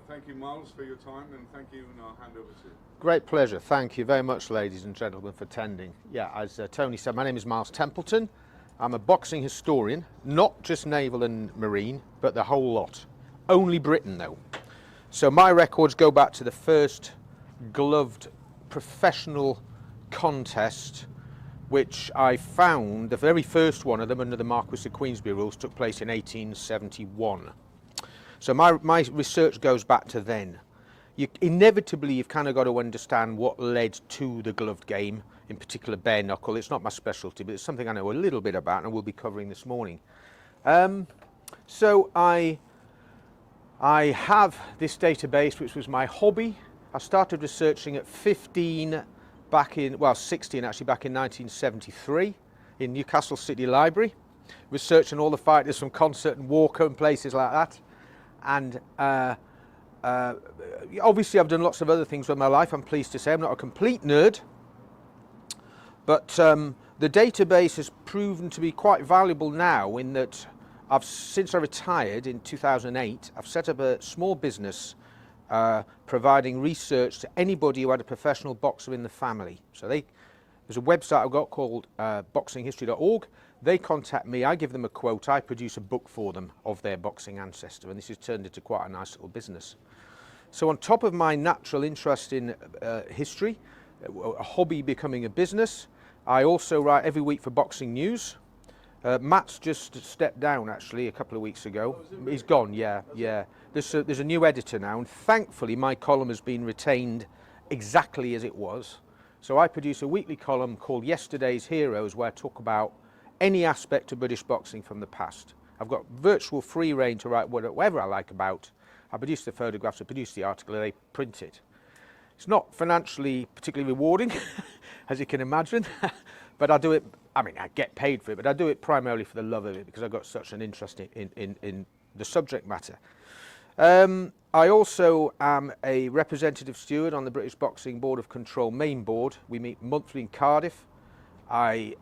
Thank you, Miles, for your time, and thank you, and I'll hand over to you. Great pleasure. Thank you very much, ladies and gentlemen, for attending. Yeah, as Tony said, my name is Miles Templeton. I'm a boxing historian, not just naval and marine, but the whole lot. Only Britain, though. So my records go back to the first gloved professional contest, which I found, the very first one of them under the Marquis of Queensberry rules, took place in 1871. So my research goes back to then. Inevitably, you've kind of got to understand what led to the gloved game, in particular bare knuckle. It's not my specialty, but it's something I know a little bit about and we'll be covering this morning. So I have this database, which was my hobby. I started researching at 16 actually, back in 1973 in Newcastle City Library, researching all the fighters from Concert and Walker and places like that. And obviously I've done lots of other things with my life, I'm pleased to say. I'm not a complete nerd, but the database has proven to be quite valuable now in that since I retired in 2008, I've set up a small business providing research to anybody who had a professional boxer in the family. So there's a website I've got called boxinghistory.org. They contact me, I give them a quote, I produce a book for them of their boxing ancestor, and this has turned into quite a nice little business. So on top of my natural interest in history, a hobby becoming a business, I also write every week for Boxing News. Matt's just stepped down actually a couple of weeks ago. He's gone, yeah. There's a new editor now, and thankfully my column has been retained exactly as it was. So I produce a weekly column called Yesterday's Heroes, where I talk about any aspect of British boxing from the past. I've got virtual free rein to write whatever I like about. I produce the photographs, I produce the article, and they print it. It's not financially particularly rewarding, as you can imagine, but I do it, I mean, I get paid for it, but I do it primarily for the love of it because I've got such an interest in the subject matter. I also am a representative steward on the British Boxing Board of Control main board. We meet monthly in Cardiff. I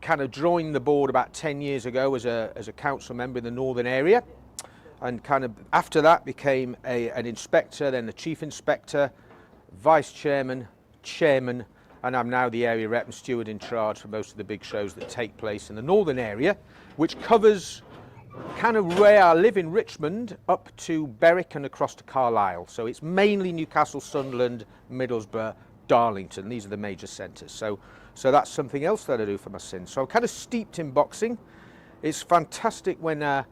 kind of joined the board about 10 years ago as a council member in the northern area, and kind of after that became an inspector, then the chief inspector, vice chairman, chairman, and I'm now the area rep and steward in charge for most of the big shows that take place in the northern area, which covers kind of where I live in Richmond up to Berwick and across to Carlisle. So it's mainly Newcastle, Sunderland, Middlesbrough, Darlington. These are the major centres. So that's something else that I do for my sins. So I'm kind of steeped in boxing. It's fantastic when I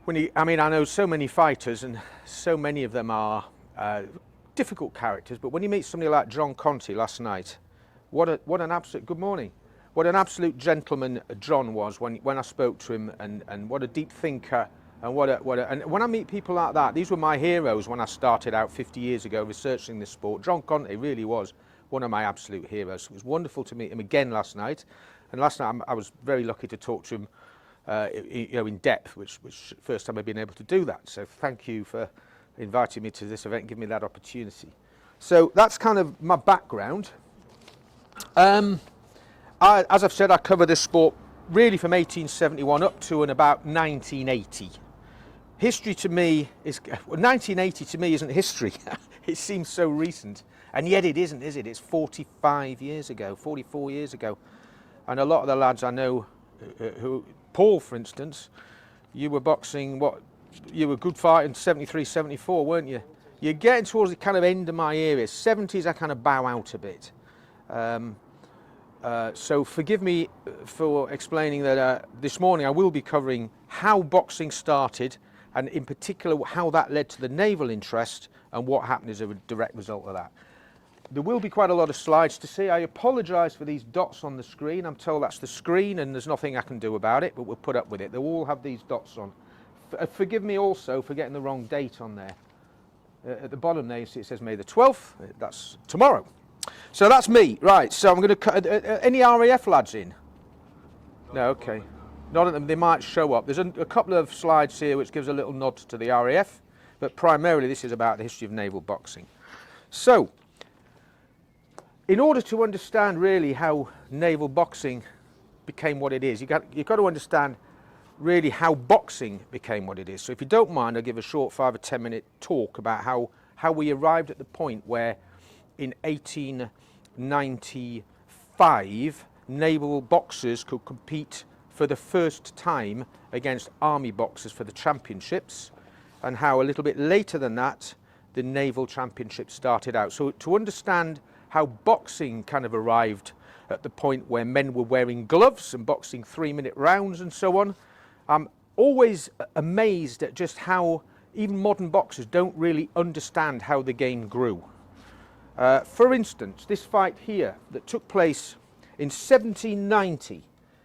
mean, I know so many fighters and so many of them are difficult characters, but when you meet somebody like John Conti last night, what an absolute, good morning, what an absolute gentleman John was when I spoke to him, and what a deep thinker, and and when I meet people like that, these were my heroes when I started out 50 years ago researching this sport. John Conti really was one of my absolute heroes. It was wonderful to meet him again last night, and last night I was very lucky to talk to him in depth, which first time I've been able to do that. So thank you for inviting me to this event and giving me that opportunity. So that's kind of my background. As I've said, I cover this sport really from 1871 up to and about 1980. History to me is, 1980 to me isn't history. It seems so recent, and yet it isn't, is it? It's 45 years ago, 44 years ago. And a lot of the lads I know, Paul for instance, you were boxing, you were a good fight in 73, 74, weren't you? You're getting towards the kind of end of my era. 70s I kind of bow out a bit. So forgive me for explaining that this morning I will be covering how boxing started, and in particular how that led to the naval interest and what happened as a direct result of that. There will be quite a lot of slides to see. I apologise for these dots on the screen. I'm told that's the screen and there's nothing I can do about it, but we'll put up with it. They'll all have these dots on. Forgive me also for getting the wrong date on there. At the bottom there you see it says May the 12th. That's tomorrow. So that's me. Right, so I'm going to... any RAF lads in? No, okay. Not at them. They might show up. There's a couple of slides here which gives a little nod to the RAF, but primarily this is about the history of naval boxing. So, in order to understand really how naval boxing became what it is, you've got to understand really how boxing became what it is. So if you don't mind, I'll give a short 5 or 10 minute talk about how we arrived at the point where in 1895 naval boxers could compete for the first time against army boxers for the championships, and how a little bit later than that the naval championships started out. So to understand how boxing kind of arrived at the point where men were wearing gloves and boxing 3-minute rounds and so on, I'm always amazed at just how even modern boxers don't really understand how the game grew. For instance, this fight here that took place in 1790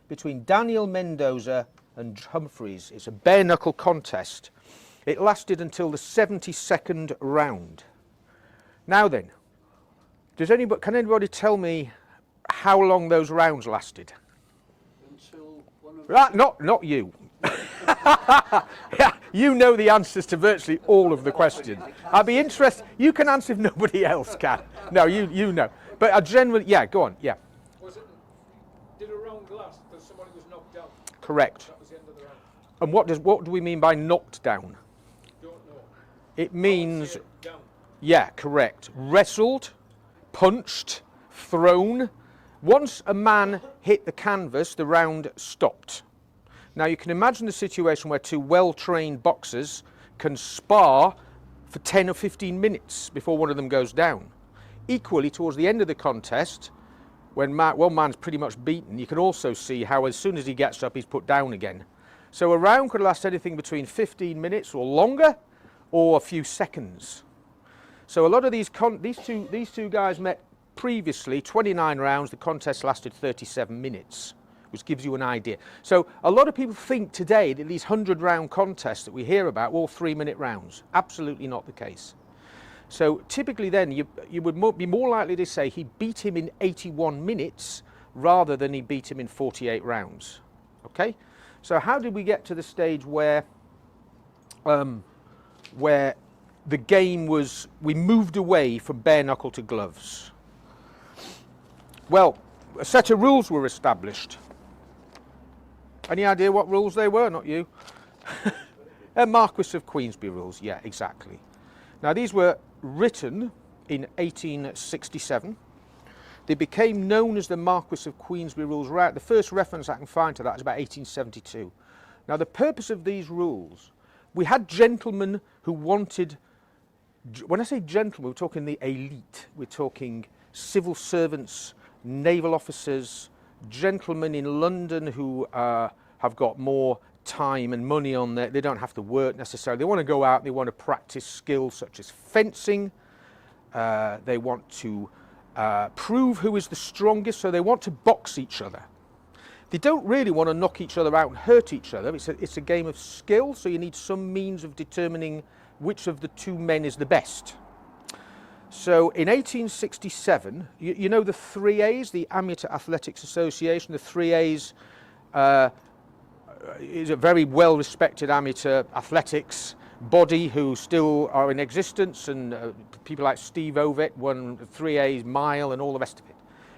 between Daniel Mendoza and Humphreys, it's a bare knuckle contest. It lasted until the 72nd round. Now then, can anybody tell me how long those rounds lasted? Until one of Not you. Yeah, you know the answers to virtually all of the questions. I'd be interested. You can answer if nobody else can. No, you know. But I generally, yeah, go on. Yeah. Did a round last until somebody was knocked down? Correct. That was the end of the round. And what do we mean by knocked down? Don't know. It means, Down. yeah, correct. Wrestled, punched, thrown. Once a man hit the canvas, the round stopped. Now you can imagine the situation where two well-trained boxers can spar for 10 or 15 minutes before one of them goes down. Equally, towards the end of the contest, when one man's pretty much beaten, you can also see how as soon as he gets up, he's put down again. So a round could last anything between 15 minutes or longer, or a few seconds. So a lot of these two guys met previously, 29 rounds, the contest lasted 37 minutes. Which gives you an idea. So a lot of people think today that these 100-round contests that we hear about were all 3-minute rounds. Absolutely not the case. So typically then you would be more likely to say he beat him in 81 minutes rather than he beat him in 48 rounds. Okay? So how did we get to the stage where the game was, we moved away from bare knuckle to gloves? Well, a set of rules were established. Any idea what rules they were? Not you. Marquis of Queensberry rules, yeah, exactly. Now these were written in 1867. They became known as the Marquis of Queensberry rules. Right, the first reference I can find to that is about 1872. Now the purpose of these rules, we had gentlemen who wanted, when I say gentlemen, we're talking the elite, we're talking civil servants, naval officers, gentlemen in London who have got more time and money on there. They don't have to work necessarily. They want to go out, they want to practice skills such as fencing. They want to prove who is the strongest, so they want to box each other. They don't really want to knock each other out and hurt each other. It's a game of skill, so you need some means of determining which of the two men is the best. So in 1867, you know the 3As, the Amateur Athletics Association, the 3As is a very well-respected amateur athletics body who still are in existence, and people like Steve Ovett won 3A's mile and all the rest of it.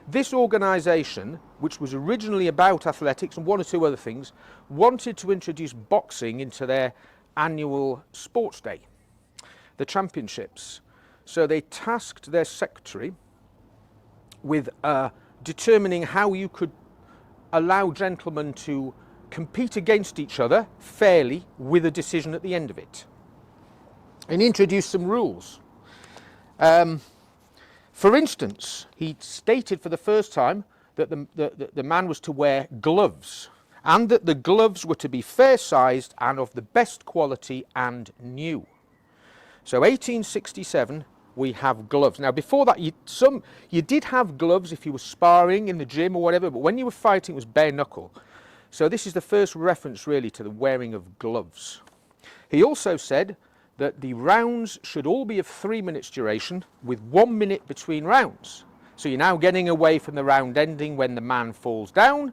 This organisation, which was originally about athletics and one or two other things, wanted to introduce boxing into their annual sports day, the championships. So they tasked their secretary with determining how you could allow gentlemen to compete against each other fairly with a decision at the end of it, and introduced some rules. For instance, he stated for the first time that the man was to wear gloves, and that the gloves were to be fair-sized and of the best quality and new. So 1867, we have gloves. Now before that, you did have gloves if you were sparring in the gym or whatever, but when you were fighting it was bare knuckle. So this is the first reference really to the wearing of gloves. He also said that the rounds should all be of 3 minutes duration with 1 minute between rounds. So you're now getting away from the round ending when the man falls down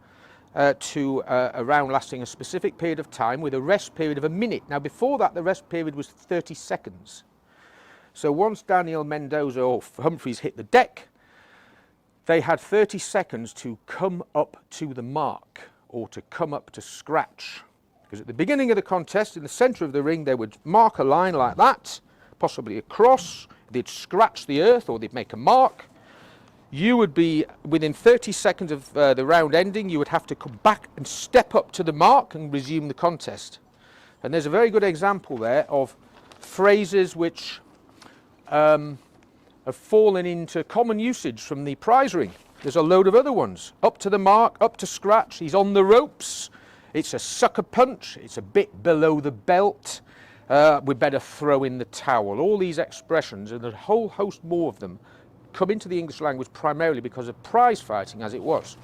to a round lasting a specific period of time with a rest period of a minute. Now before that the rest period was 30 seconds. So once Daniel Mendoza or Humphreys hit the deck, they had 30 seconds to come up to the mark or to come up to scratch. Because at the beginning of the contest, in the centre of the ring, they would mark a line like that, possibly a cross. They'd scratch the earth or they'd make a mark. You would be, within 30 seconds of the round ending, you would have to come back and step up to the mark and resume the contest. And there's a very good example there of phrases which have fallen into common usage from the prize ring. There's a load of other ones. Up to the mark, up to scratch, he's on the ropes, it's a sucker punch, it's a bit below the belt, we better throw in the towel. All these expressions, and a whole host more of them, come into the English language primarily because of prize fighting as it was.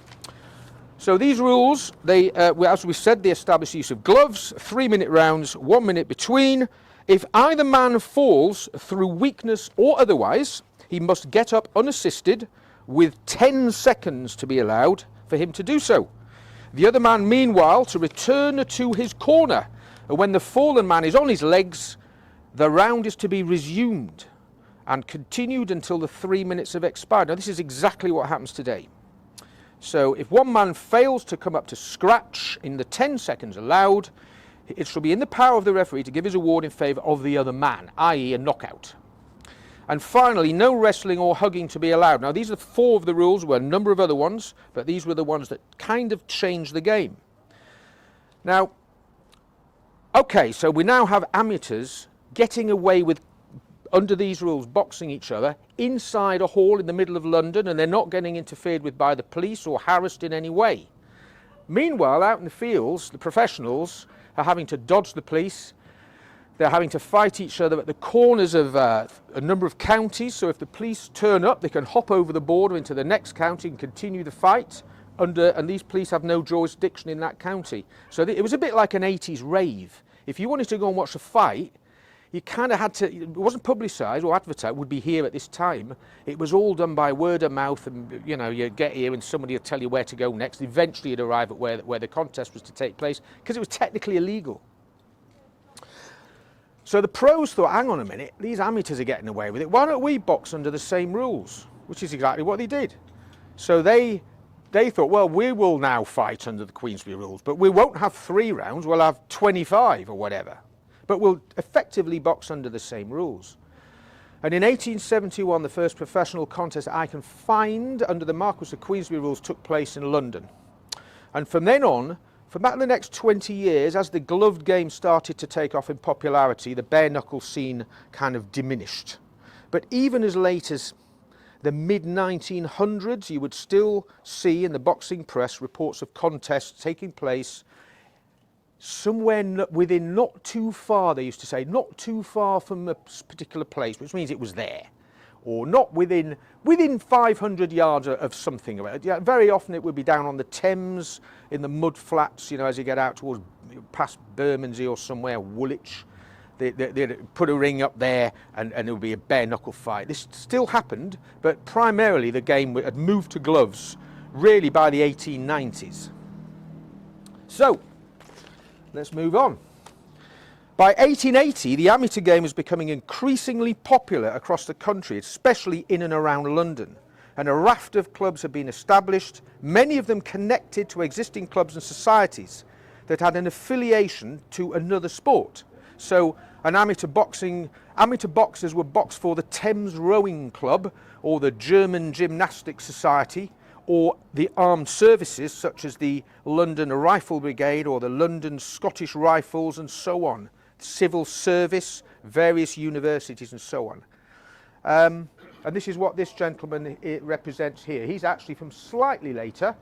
So these rules, they, as we said, they establish the use of gloves, 3-minute rounds, 1 minute between. If either man falls through weakness or otherwise, he must get up unassisted with 10 seconds to be allowed for him to do so. The other man, meanwhile, to return to his corner. And when the fallen man is on his legs, the round is to be resumed and continued until the 3 minutes have expired. Now, this is exactly what happens today. So if one man fails to come up to scratch in the 10 seconds allowed, it shall be in the power of the referee to give his award in favour of the other man, i.e. a knockout. And finally, no wrestling or hugging to be allowed. Now, these are 4 of the rules. There were a number of other ones, but these were the ones that kind of changed the game. Now, okay, so we now have amateurs getting away with, under these rules, boxing each other inside a hall in the middle of London, and they're not getting interfered with by the police or harassed in any way. Meanwhile, out in the fields, the professionals are having to dodge the police. They're having to fight each other at the corners of a number of counties. So if the police turn up, they can hop over the border into the next county and continue the fight. And these police have no jurisdiction in that county. So it was a bit like an 80s rave. If you wanted to go and watch a fight, you kind of had to, it wasn't publicised or advertised, it would be here at this time. It was all done by word of mouth, and you know, you get here and somebody will tell you where to go next. Eventually you'd arrive at where the contest was to take place, because it was technically illegal. So the pros thought, hang on a minute, these amateurs are getting away with it. Why don't we box under the same rules? Which is exactly what they did. So they thought, well, we will now fight under the Queensberry rules, but we won't have 3 rounds, we'll have 25 or whatever. But we'll effectively box under the same rules. And in 1871, the first professional contest I can find under the Marquess of Queensberry rules took place in London. And from then on, for about the next 20 years, as the gloved game started to take off in popularity, the bare knuckle scene kind of diminished. But even as late as the mid-1900s, you would still see in the boxing press reports of contests taking place somewhere within, not too far, they used to say, not too far from a particular place, which means it was there, or not within 500 yards of something. Yeah, very often it would be down on the Thames, in the mud flats, you know, as you get out towards past Bermondsey or somewhere, Woolwich. They'd put a ring up there and it would be a bare knuckle fight. This still happened, but primarily the game had moved to gloves really by the 1890s. So, let's move on. By 1880, the amateur game was becoming increasingly popular across the country, especially in and around London. And a raft of clubs had been established, many of them connected to existing clubs and societies that had an affiliation to another sport. So an amateur boxers would box for the Thames Rowing Club or the German Gymnastics Society, or the armed services such as the London Rifle Brigade or the London Scottish Rifles and so on, civil service, various universities and so on. And this is what this gentleman represents here. He's actually from slightly later,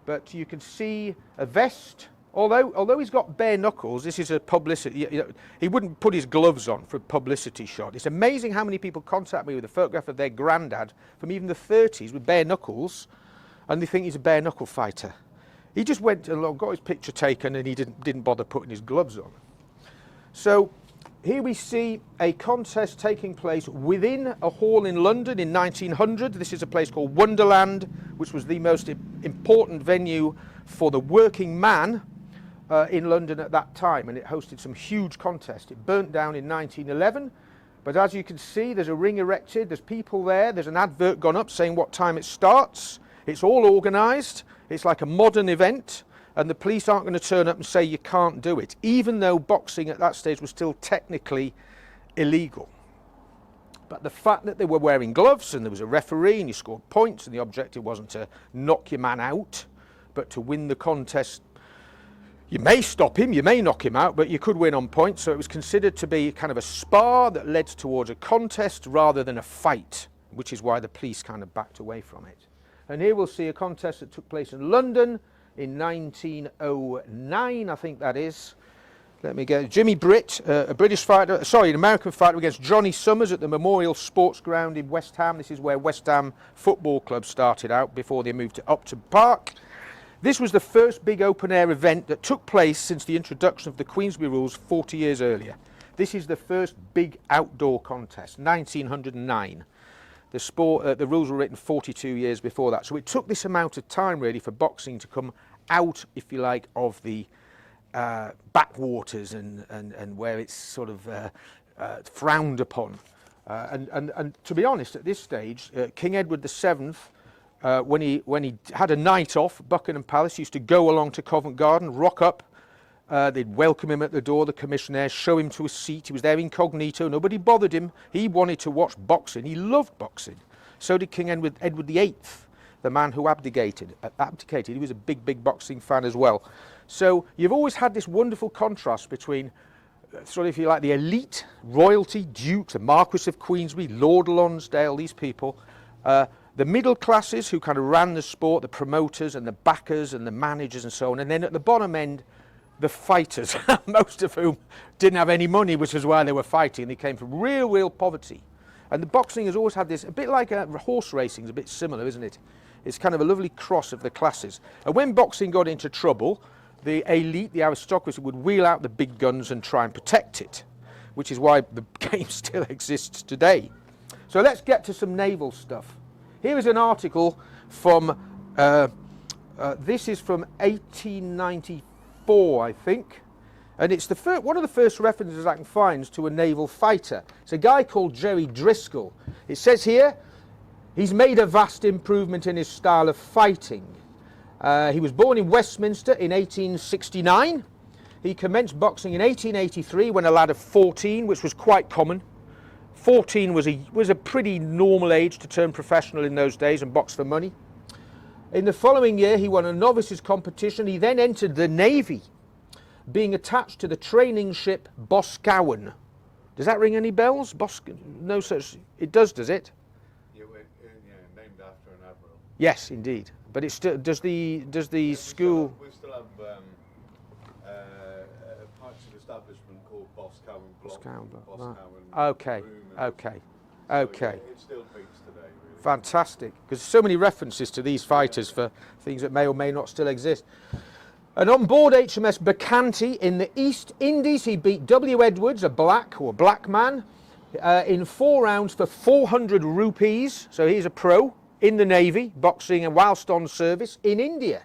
but you can see a vest. Although he's got bare knuckles, this is a publicity, he wouldn't put his gloves on for a publicity shot. It's amazing how many people contact me with a photograph of their granddad from even the 30s with bare knuckles, and they think he's a bare knuckle fighter. He just went along, got his picture taken, and he didn't bother putting his gloves on. So here we see a contest taking place within a hall in London in 1900. This is a place called Wonderland, which was the most important venue for the working man in London at that time, and it hosted some huge contests. It burnt down in 1911, but as you can see, there's a ring erected, there's people there, there's an advert gone up saying what time it starts. It's all organised, it's like a modern event, and the police aren't going to turn up and say you can't do it, even though boxing at that stage was still technically illegal. But the fact that they were wearing gloves and there was a referee and you scored points and the objective wasn't to knock your man out, but to win the contest. You may stop him, you may knock him out, but you could win on points. So it was considered to be kind of a spar that led towards a contest rather than a fight, which is why the police kind of backed away from it. And here we'll see a contest that took place in London in 1909, I think that is. Let me get Jimmy Britt, a British fighter, sorry, an American fighter against Johnny Summers at the Memorial Sports Ground in West Ham. This is where West Ham Football Club started out before they moved to Upton Park. This was the first big open-air event that took place since the introduction of the Queensberry rules 40 years earlier. This is the first big outdoor contest, 1909. The rules were written 42 years before that. So it took this amount of time, really, for boxing to come out, if you like, of the backwaters and where it's sort of frowned upon. And to be honest, at this stage, King Edward VII, when he had a night off, Buckingham Palace used to go along to Covent Garden, rock up. They'd welcome him at the door, the commissionaire, show him to a seat. He was there incognito. Nobody bothered him. He wanted to watch boxing. He loved boxing. So did King Edward VIII, the man who abdicated. He was a big, big boxing fan as well. So you've always had this wonderful contrast between, sort of, if you like, the elite, royalty, dukes, the Marquis of Queensberry, Lord Lonsdale, these people, the middle classes who kind of ran the sport, the promoters and the backers and the managers and so on, and then at the bottom end, the fighters, most of whom didn't have any money, which is why they were fighting. They came from real, real poverty. And the boxing has always had this, a bit like horse racing, is a bit similar, isn't it? It's kind of a lovely cross of the classes. And when boxing got into trouble, the elite, the aristocracy, would wheel out the big guns and try and protect it, which is why the game still exists today. So let's get to some naval stuff. Here is an article from, this is from 1894, I think, and it's one of the first references I can find to a naval fighter. It's a guy called Jerry Driscoll. It says here, he's made a vast improvement in his style of fighting. He was born in Westminster in 1869. He commenced boxing in 1883 when a lad of 14, which was quite common. 14 was a pretty normal age to turn professional in those days and box for money. In the following year, he won a novices competition. He then entered the Navy, being attached to the training ship Boscawen. Does that ring any bells? No such. It does it? Yeah, named after an admiral. Yes, indeed. But it still does the school. We still have parts of the establishment called Boscawen Block. Okay. So it still beats today, really. Fantastic, because so many references to these fighters for things that may or may not still exist. And on board HMS Bacchante in the East Indies, he beat W. Edwards, a black man, in 4 rounds for 400 rupees. So he's a pro in the Navy, boxing and whilst on service in India.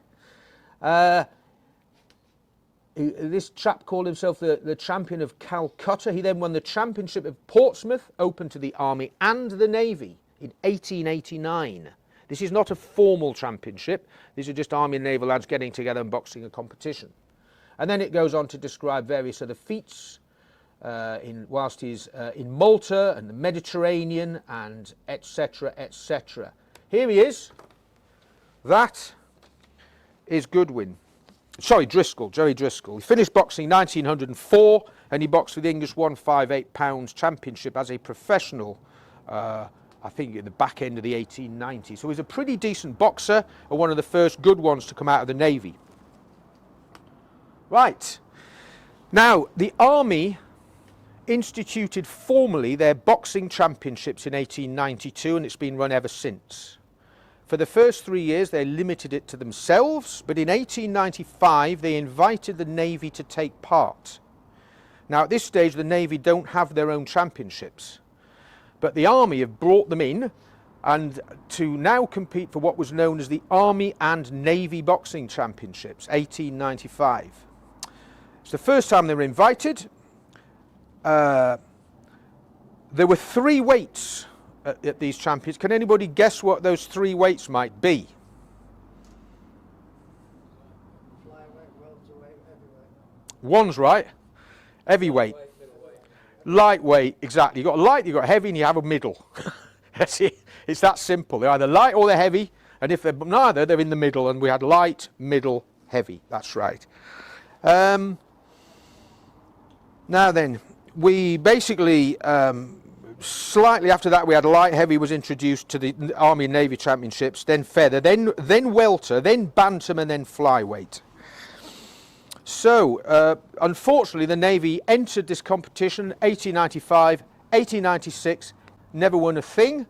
This chap called himself the champion of Calcutta. He then won the championship of Portsmouth, open to the Army and the Navy, in 1889. This is not a formal championship. These are just Army and Naval lads getting together and boxing a competition. And then it goes on to describe various other feats whilst he's in Malta and the Mediterranean and etc., etc. Here he is. That is Goodwin. Sorry, Driscoll, Jerry Driscoll. He finished boxing 1904 and he boxed for the English 158 pounds championship as a professional, I think at the back end of the 1890s. So he's a pretty decent boxer and one of the first good ones to come out of the Navy. Right. Now, the Army instituted formally their boxing championships in 1892 and it's been run ever since. For the first 3 years, they limited it to themselves, but in 1895, they invited the Navy to take part. Now, at this stage, the Navy don't have their own championships, but the Army have brought them in and to now compete for what was known as the Army and Navy Boxing Championships, 1895. It's the first time they were invited. There were 3 weights at these champions. Can anybody guess what those 3 weights might be? Flyweight. One's right. Heavyweight. Lightweight, exactly. You've got light, you've got heavy, and you have a middle. That's it. It's that simple. They're either light or they're heavy, and if they're neither, they're in the middle, and we had light, middle, heavy. That's right. Now then, we basically, slightly after that, we had light, heavy was introduced to the Army and Navy Championships, then feather, then welter, then bantam, and then flyweight. So, unfortunately, the Navy entered this competition 1895, 1896, never won a thing.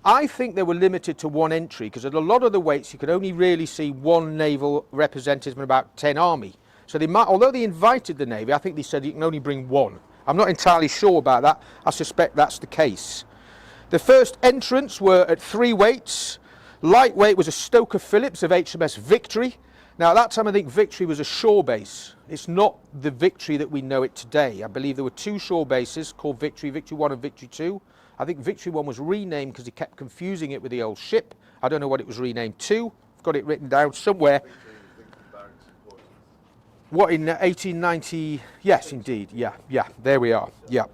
I think they were limited to one entry because at a lot of the weights you could only really see one naval representative and about 10 Army. So they might, although they invited the Navy, I think they said you can only bring one. I'm not entirely sure about that. I suspect that's the case. The first entrants were at 3 weights. Lightweight was a Stoker Phillips of HMS Victory. Now at that time I think Victory was a shore base. It's not the Victory that we know it today. I believe there were 2 shore bases called Victory, Victory 1 and Victory 2. I think Victory 1 was renamed because he kept confusing it with the old ship. I don't know what it was renamed to. I've got it written down somewhere. What, in 1890? Yes, indeed. Yeah, there we are. Yeah.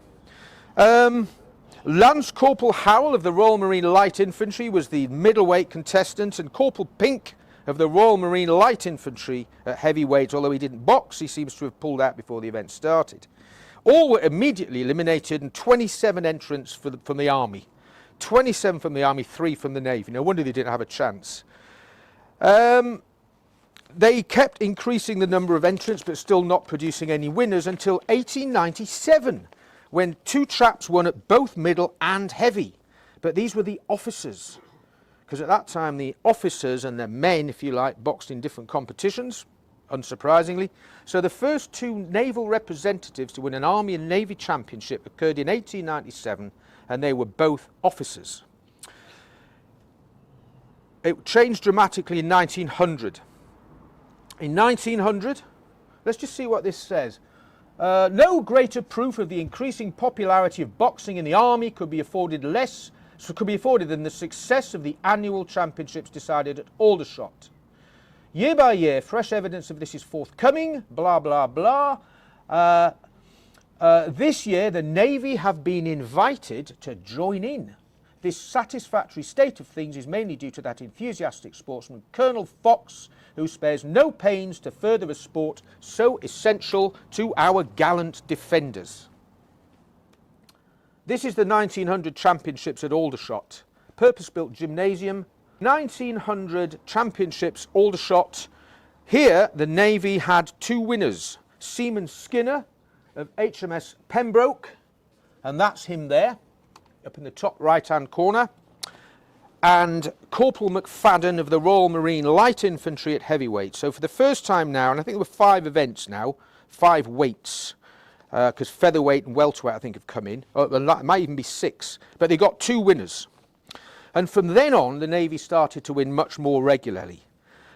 Lance Corporal Howell of the Royal Marine Light Infantry was the middleweight contestant, and Corporal Pink of the Royal Marine Light Infantry at heavyweight, although he didn't box, he seems to have pulled out before the event started. All were immediately eliminated, and 27 entrants from the Army. 27 from the Army, 3 from the Navy. No wonder they didn't have a chance. They kept increasing the number of entrants, but still not producing any winners until 1897, when 2 chaps won at both middle and heavy. But these were the officers, because at that time the officers and the men, if you like, boxed in different competitions, unsurprisingly. So the first 2 naval representatives to win an Army and Navy championship occurred in 1897, and they were both officers. It changed dramatically in 1900. In 1900, let's just see what this says. No greater proof of the increasing popularity of boxing in the Army could be afforded than the success of the annual championships decided at Aldershot. Year by year, fresh evidence of this is forthcoming, blah, blah, blah. This year, the Navy have been invited to join in. This satisfactory state of things is mainly due to that enthusiastic sportsman, Colonel Fox, who spares no pains to further a sport so essential to our gallant defenders. This is the 1900 championships at Aldershot. Purpose-built gymnasium. 1900 championships, Aldershot. Here, the Navy had 2 winners. Seaman Skinner of HMS Pembroke, and that's him there, up in the top right-hand corner. And Corporal McFadden of the Royal Marine Light Infantry at heavyweight. So for the first time now, and I think there were 5 events now, 5 weights, because featherweight and welterweight I think have come in. It might even be 6, but they got 2 winners. And from then on, the Navy started to win much more regularly.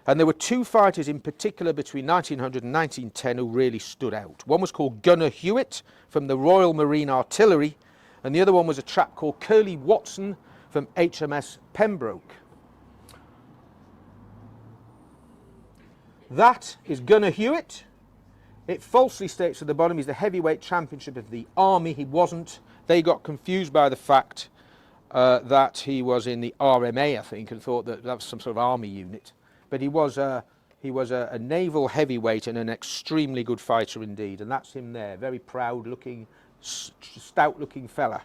And there were 2 fighters in particular between 1900 and 1910 who really stood out. One was called Gunner Hewitt from the Royal Marine Artillery, and the other one was a chap called Curly Watson from HMS Pembroke. That is Gunner Hewitt. It falsely states at the bottom he's the heavyweight championship of the Army. He wasn't. They got confused by the fact that he was in the RMA, I think, and thought that was some sort of army unit. But he was a naval heavyweight and an extremely good fighter indeed. And that's him there, very proud-looking, stout-looking fella.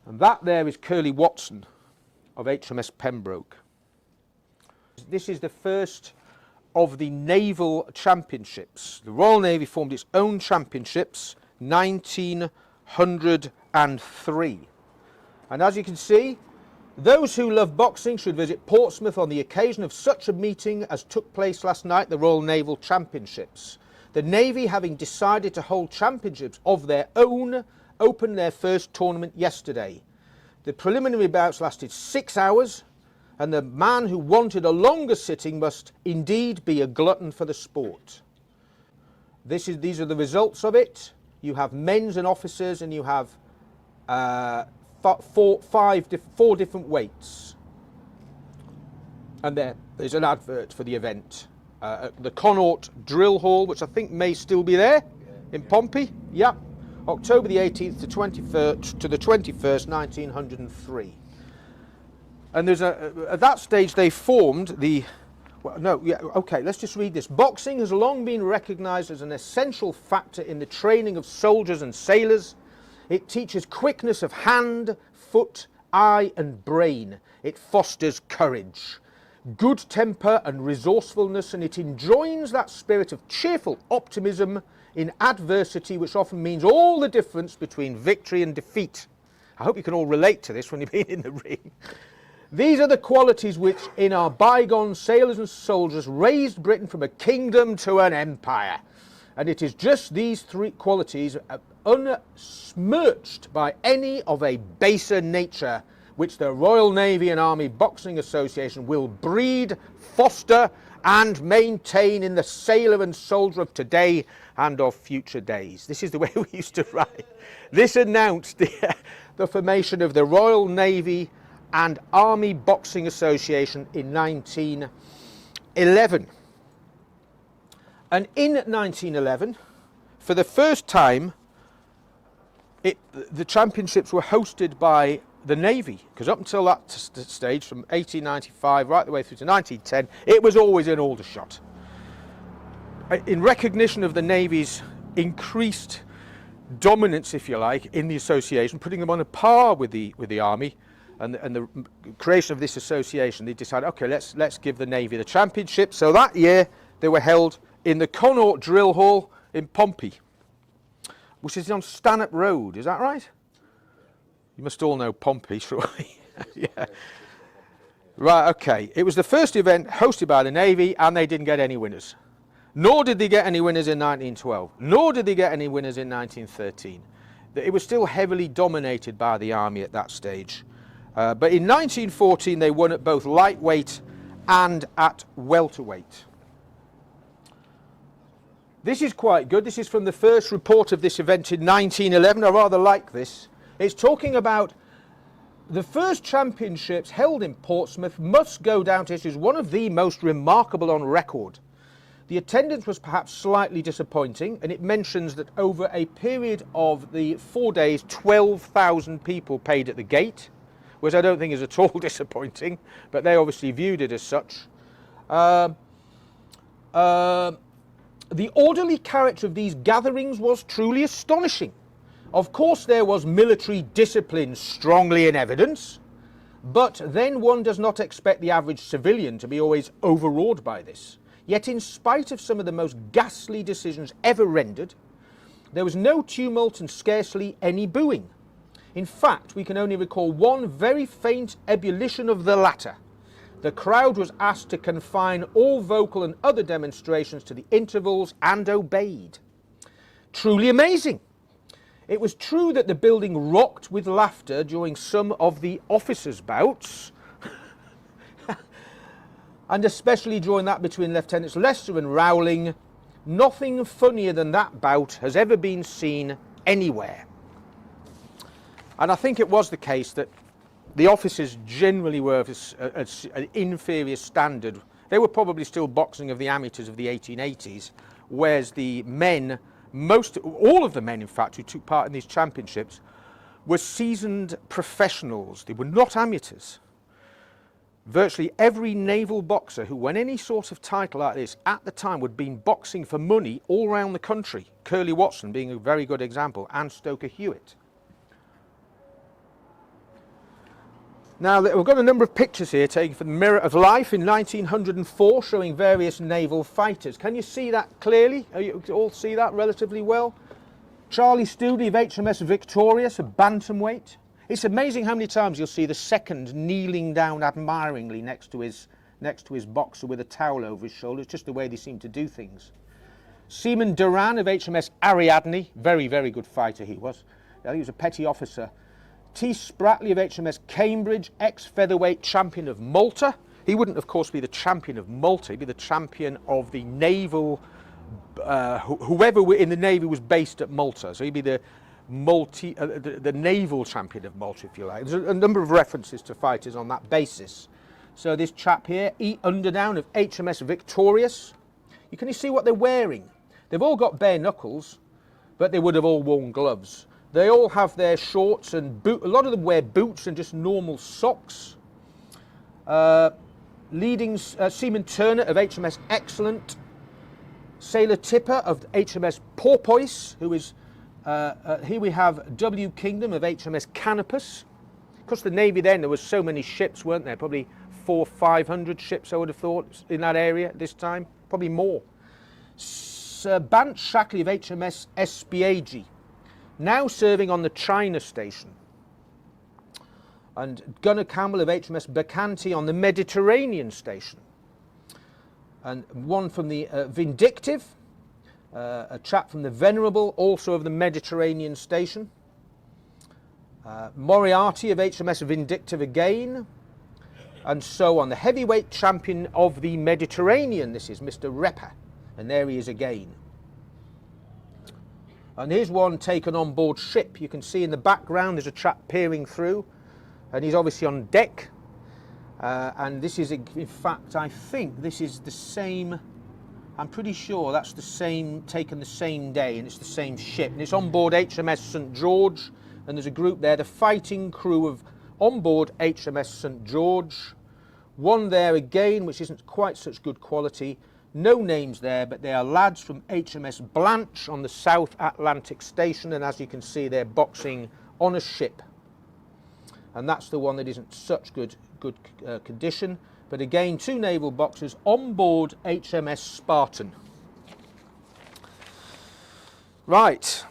And that there is Curly Watson of HMS Pembroke. This is the first of the naval championships. The Royal Navy formed its own championships 1903. And as you can see, those who love boxing should visit Portsmouth on the occasion of such a meeting as took place last night, the Royal Naval Championships. The Navy, having decided to hold championships of their own, opened their first tournament yesterday. The preliminary bouts lasted 6 hours, and the man who wanted a longer sitting must indeed be a glutton for the sport. These are the results of it. You have men's and officers, and you have 4 different weights. And there's an advert for the event. the Connaught Drill Hall, which I think may still be there in Pompey. Yep, October the 18th to 21st to the 21st, 1903. And there's at that stage they formed the. Well, no, yeah, okay, let's just read this. Boxing has long been recognised as an essential factor in the training of soldiers and sailors. It teaches quickness of hand, foot, eye and brain. It fosters courage, good temper and resourcefulness, and it enjoins that spirit of cheerful optimism in adversity, which often means all the difference between victory and defeat. I hope you can all relate to this when you've been in the ring. These are the qualities which, in our bygone sailors and soldiers, raised Britain from a kingdom to an empire. And it is just these three qualities, unsmirched by any of a baser nature, which the Royal Navy and Army Boxing Association will breed, foster, and maintain in the sailor and soldier of today and of future days. This is the way we used to write. This announced the formation of the Royal Navy and Army Boxing Association in 1911. And in 1911, for the first time, the championships were hosted by the Navy, because up until that stage, from 1895 right the way through to 1910, it was always in Aldershot. In recognition of the Navy's increased dominance, if you like, in the association, putting them on a par with the Army, and the creation of this association, they decided, okay, let's give the Navy the championship. So that year they were held in the Connaught Drill Hall in Pompey, which is on Stanhope Road. Is that right? You must all know Pompey, surely. Yeah. Right, okay. It was the first event hosted by the Navy, and they didn't get any winners. Nor did they get any winners in 1912. Nor did they get any winners in 1913. It was still heavily dominated by the Army at that stage. But in 1914 they won at both lightweight and at welterweight. This is quite good. This is from the first report of this event in 1911. I rather like this. It's talking about the first championships held in Portsmouth must go down to history as one of the most remarkable on record. The attendance was perhaps slightly disappointing, and it mentions that over a period of the 4 days, 12,000 people paid at the gate, which I don't think is at all disappointing, but they obviously viewed it as such. The orderly character of these gatherings was truly astonishing. Of course there was military discipline strongly in evidence, but then one does not expect the average civilian to be always overawed by this. Yet in spite of some of the most ghastly decisions ever rendered, there was no tumult and scarcely any booing. In fact, we can only recall one very faint ebullition of the latter. The crowd was asked to confine all vocal and other demonstrations to the intervals and obeyed. Truly amazing. It was true that the building rocked with laughter during some of the officers' bouts, and especially during that between Lieutenants Lester and Rowling. Nothing funnier than that bout has ever been seen anywhere. And I think it was the case that the officers generally were of an inferior standard. They were probably still boxing of the amateurs of the 1880s, whereas the men, all of the men in fact who took part in these championships, were seasoned professionals. They were not amateurs. Virtually every naval boxer who won any sort of title like this at the time would have been boxing for money all around the country, Curly Watson being a very good example, and Stoker Hewitt. Now, we've got a number of pictures here taken from the Mirror of Life in 1904 showing various naval fighters. Can you see that clearly? You all see that relatively well? Charlie Stoodley of HMS Victorious, a bantamweight. It's amazing how many times you'll see the second kneeling down admiringly next to his boxer with a towel over his shoulder. It's just the way they seem to do things. Seaman Duran of HMS Ariadne, very, very good fighter he was. He was a petty officer. T. Spratley of HMS Cambridge, ex-featherweight champion of Malta. He wouldn't, of course, be the champion of Malta. He'd be the champion of the naval, whoever in the Navy was based at Malta. So he'd be the naval champion of Malta, if you like. There's a number of references to fighters on that basis. So this chap here, E. Underdown of HMS Victorious, You can see what they're wearing. They've all got bare knuckles, but they would have all worn gloves. They all have their shorts and a lot of them wear boots and just normal socks. Leading Seaman Turner of HMS Excellent, Sailor Tipper of HMS Porpoise, who is, here we have W. Kingdom of HMS Canopus. Of course, the Navy then, there were so many ships, weren't there? Probably 400 or 500 ships, I would have thought, in that area at this time. Probably more. Sir Bant Shackley of HMS Espiage, now serving on the China station. And Gunner Campbell of HMS Bacchante on the Mediterranean station. And one from the Vindictive, a chap from the Venerable, also of the Mediterranean station. Moriarty of HMS Vindictive again, and so on. The heavyweight champion of the Mediterranean, this is Mr. Repper, and there he is again. And here's one taken on board ship. You can see in the background there's a chap peering through, and he's obviously on deck. And this is, in fact, I think this is the same, I'm pretty sure that's the same, taken the same day, and it's the same ship. And it's on board HMS St. George, and there's a group there, the fighting crew of on board HMS St. George. One there again, which isn't quite such good quality. No names there, but they are lads from HMS Blanche on the South Atlantic station, and as you can see, they're boxing on a ship. And that's the one that isn't such good condition. But again, two naval boxers on board HMS Spartan. Right.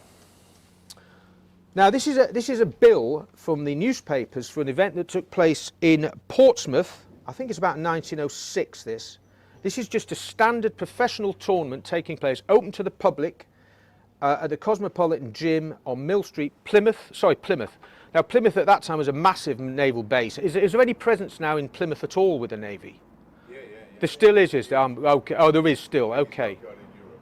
Now this is a bill from the newspapers for an event that took place in Portsmouth. I think it's about 1906. This is just a standard professional tournament taking place, open to the public, at the Cosmopolitan Gym on Mill Street, Plymouth. Now Plymouth at that time was a massive naval base. Is there any presence now in Plymouth at all with the Navy? Yeah. There still is there? Okay. Oh, there is still. Okay.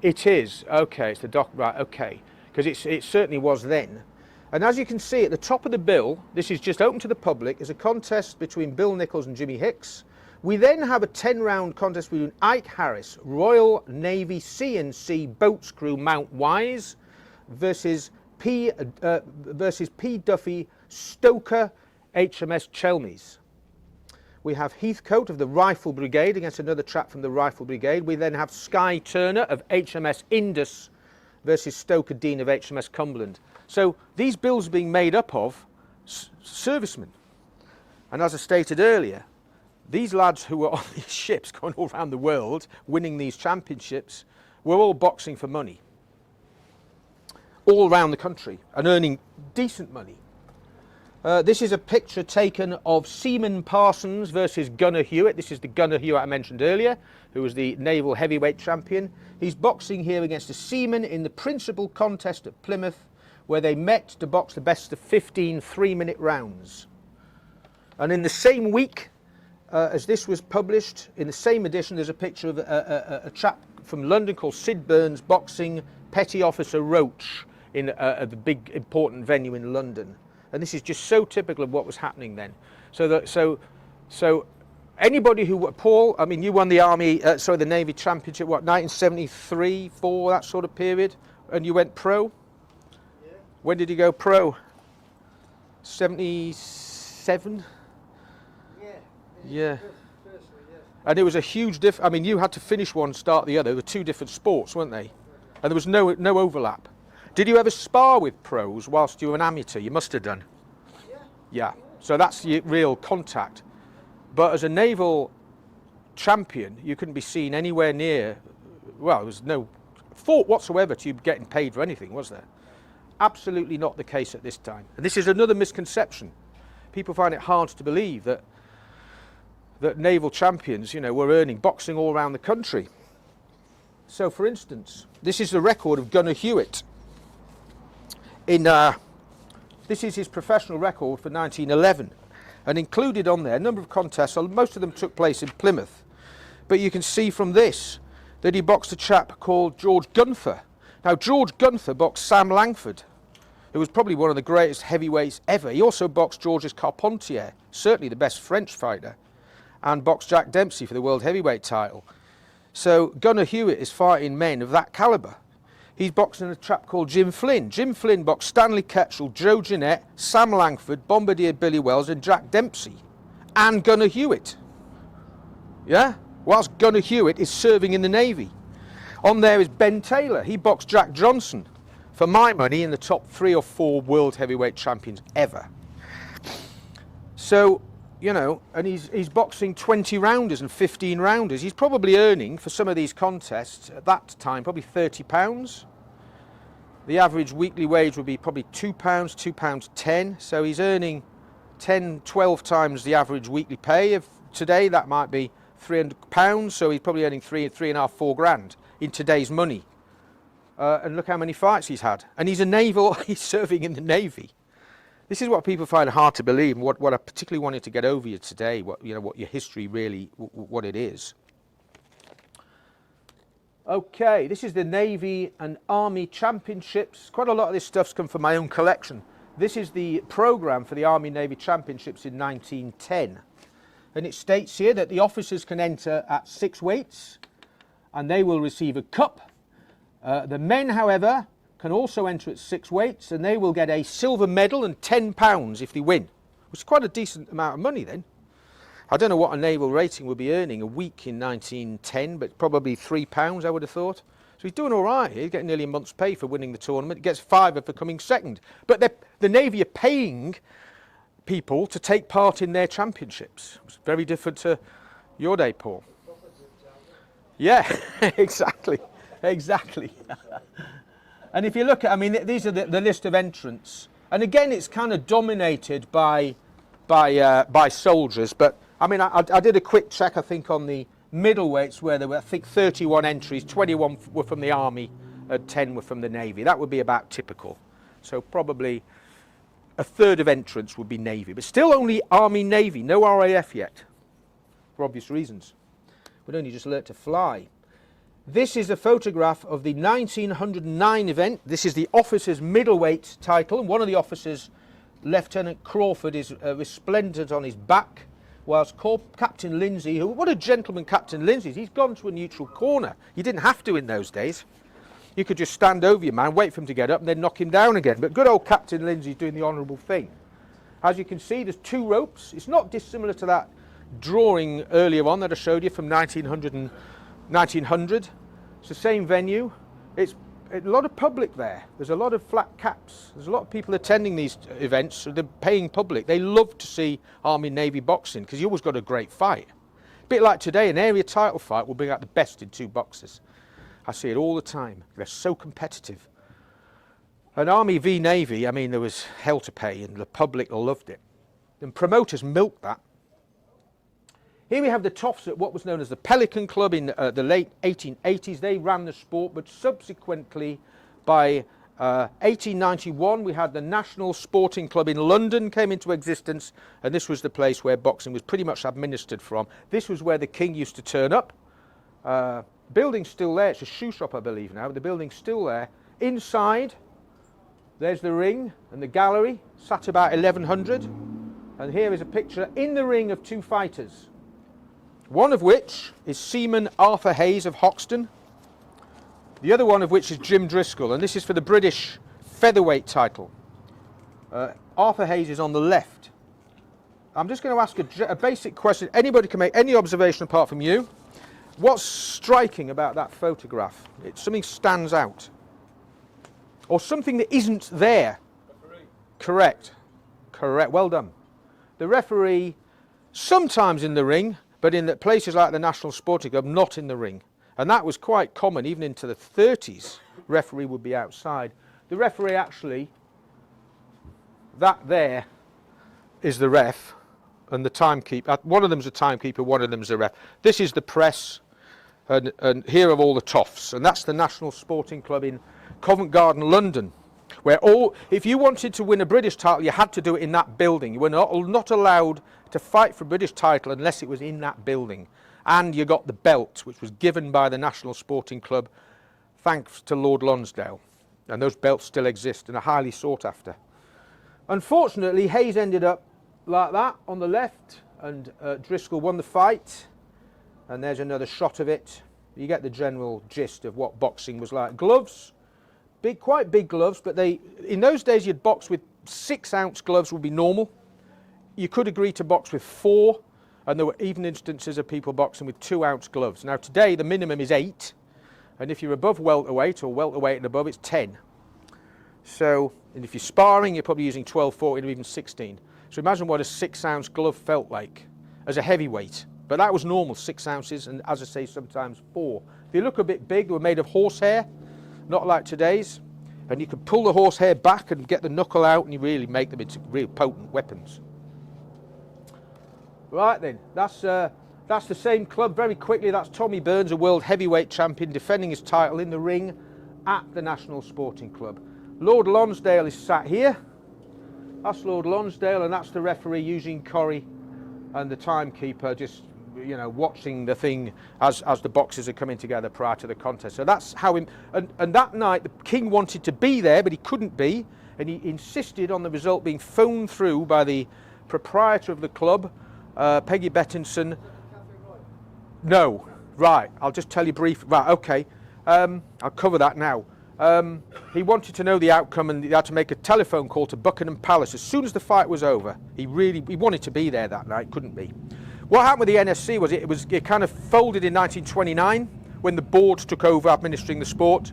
It is. Okay. It's the dock. Right. Okay. Because it certainly was then. And as you can see at the top of the bill, this is just open to the public. It's a contest between Bill Nichols and Jimmy Hicks. We then have a 10-round contest between Ike Harris, Royal Navy C&C Boats Crew Mount Wise, versus P. Duffy Stoker HMS Chelmies. We have Heathcote of the Rifle Brigade against another chap from the Rifle Brigade. We then have Skye Turner of HMS Indus versus Stoker Dean of HMS Cumberland. So these bills are being made up of servicemen. And as I stated earlier, these lads who were on these ships going all around the world, winning these championships, were all boxing for money. All around the country and earning decent money. This is a picture taken of Seaman Parsons versus Gunner Hewitt. This is the Gunner Hewitt I mentioned earlier, who was the naval heavyweight champion. He's boxing here against a seaman in the principal contest at Plymouth, where they met to box the best of 15 3-minute rounds. And in the same week as this was published, in the same edition, there's a picture of a chap from London called Sid Burns boxing Petty Officer Roach in the big important venue in London. And this is just so typical of what was happening then. So anybody who, Paul, I mean, you won the the Navy Championship, what, 1973, 4, that sort of period, and you went pro? Yeah. When did you go pro? 77? Yeah. And it was a huge I mean, you had to finish one, start the other. They were two different sports, weren't they? And there was no overlap. Did you ever spar with pros whilst you were an amateur? You must have done. Yeah. So that's your real contact. But as a naval champion, you couldn't be seen anywhere near, well, there was no thought whatsoever to you getting paid for anything, was there? Absolutely not the case at this time. And this is another misconception. People find it hard to believe that naval champions, were earning boxing all around the country. So, for instance, this is the record of Gunner Hewitt. This is his professional record for 1911, and included on there a number of contests. Most of them took place in Plymouth, but you can see from this that he boxed a chap called George Gunther. Now, George Gunther boxed Sam Langford, who was probably one of the greatest heavyweights ever. He also boxed Georges Carpentier, certainly the best French fighter, and boxed Jack Dempsey for the world heavyweight title. So Gunnar Hewitt is fighting men of that calibre. He's boxing a chap called Jim Flynn. Jim Flynn boxed Stanley Ketchell, Joe Jeanette, Sam Langford, Bombardier Billy Wells and Jack Dempsey. And Gunnar Hewitt. Yeah? Whilst Gunnar Hewitt is serving in the Navy. On there is Ben Taylor. He boxed Jack Johnson. For my money, in the top 3 or 4 world heavyweight champions ever. So, you know, and he's boxing 20 rounders and 15 rounders. He's probably earning, for some of these contests, at that time, probably £30. The average weekly wage would be probably £2, £2.10. So he's earning 10, 12 times the average weekly pay of today. That might be £300. So he's probably earning three and a half, £4,000 in today's money. And look how many fights he's had. And he's a naval, he's serving in the Navy. This is what people find hard to believe, and what I particularly wanted to get over you today, what your history really, what it is. Okay, this is the Navy and Army Championships. Quite a lot of this stuff's come from my own collection. This is the programme for the Army Navy Championships in 1910. And it states here that the officers can enter at 6 weights, and they will receive a cup. The men, however, can also enter at 6 weights, and they will get a silver medal and £10 if they win, which is quite a decent amount of money then. I don't know what a naval rating would be earning a week in 1910, but probably £3 I would have thought. So he's doing all right. He's getting nearly a month's pay for winning the tournament. He gets £5 for coming second. But the Navy are paying people to take part in their championships. It's very different to your day, Paul. Yeah, exactly. Exactly. And if you look at, I mean, these are the list of entrants. And again, it's kind of dominated by soldiers. But, I mean, I did a quick check, I think, on the middleweights where there were, I think, 31 entries. 21 were from the Army, 10 were from the Navy. That would be about typical. So probably a third of entrants would be Navy. But still only Army, Navy, no RAF yet, for obvious reasons. We'd only just learnt to fly. This is a photograph of the 1909 event. This is the officers' middleweight title. And one of the officers, Lieutenant Crawford, is resplendent on his back, whilst Captain Lindsay, who, what a gentleman Captain Lindsay is, he's gone to a neutral corner. You didn't have to in those days. You could just stand over your man, wait for him to get up, and then knock him down again. But good old Captain Lindsay's doing the honourable thing. As you can see, there's 2 ropes. It's not dissimilar to that drawing earlier on that I showed you from 1900. It's the same venue. It's a lot of public there. There's a lot of flat caps. There's a lot of people attending these events. So they're paying public. They love to see Army Navy boxing because you always got a great fight. A bit like today, an area title fight will bring out the best in 2 boxers. I see it all the time. They're so competitive. And Army v Navy, I mean, there was hell to pay and the public loved it. And promoters milked that. Here we have the toffs at what was known as the Pelican Club in the late 1880s. They ran the sport, but subsequently by 1891 we had the National Sporting Club in London came into existence, and this was the place where boxing was pretty much administered from. This was where the king used to turn up. Building's still there. It's a shoe shop, I believe now. The building's still there. Inside, there's the ring and the gallery, sat about 1100. And here is a picture in the ring of 2 fighters. One of which is Seaman Arthur Hayes of Hoxton. The other one of which is Jim Driscoll, and this is for the British featherweight title. Arthur Hayes is on the left. I'm just going to ask a basic question. Anybody can make any observation apart from you. What's striking about that photograph? Something stands out. Or something that isn't there. Referee. Correct. Correct. Well done. The referee, sometimes in the ring, but in places like the National Sporting Club, not in the ring. And that was quite common, even into the 30s. Referee would be outside. The referee actually, that there is the ref and the timekeeper. One of them's a timekeeper, one of them's a ref. This is the press, and here are all the toffs. And that's the National Sporting Club in Covent Garden, London, where if you wanted to win a British title, you had to do it in that building. You were not allowed to fight for a British title unless it was in that building. And you got the belt, which was given by the National Sporting Club, thanks to Lord Lonsdale. And those belts still exist and are highly sought after. Unfortunately, Hayes ended up like that on the left, and Driscoll won the fight. And there's another shot of it. you get the general gist of what boxing was like. Gloves, quite big gloves, but in those days you'd box with 6-ounce gloves would be normal. You could agree to box with 4, and there were even instances of people boxing with 2-ounce gloves. Now today the minimum is 8, and if you're above welterweight or welterweight and above, it's 10. So, and if you're sparring, you're probably using 12, 14 or even 16. So imagine what a 6-ounce glove felt like as a heavyweight. But that was normal, 6 ounces, and as I say, sometimes 4. If you look a bit big, they were made of horsehair, not like today's. And you could pull the horsehair back and get the knuckle out, and you really make them into real potent weapons. Right then, that's the same club. Very quickly, that's Tommy Burns, a world heavyweight champion, defending his title in the ring at the National Sporting Club. Lord Lonsdale is sat here. That's Lord Lonsdale, and that's the referee, Eugene Corrie, and the timekeeper just, you know, watching the thing as the boxers are coming together prior to the contest. So that's how him. And that night, the King wanted to be there, but he couldn't be, and he insisted on the result being phoned through by the proprietor of the club, Peggy Bettinson. No, right. I'll just tell you briefly. Right, okay. I'll cover that now. He wanted to know the outcome, and he had to make a telephone call to Buckingham Palace as soon as the fight was over. He wanted to be there that night, couldn't be. What happened with the NSC was it kind of folded in 1929 when the board took over administering the sport.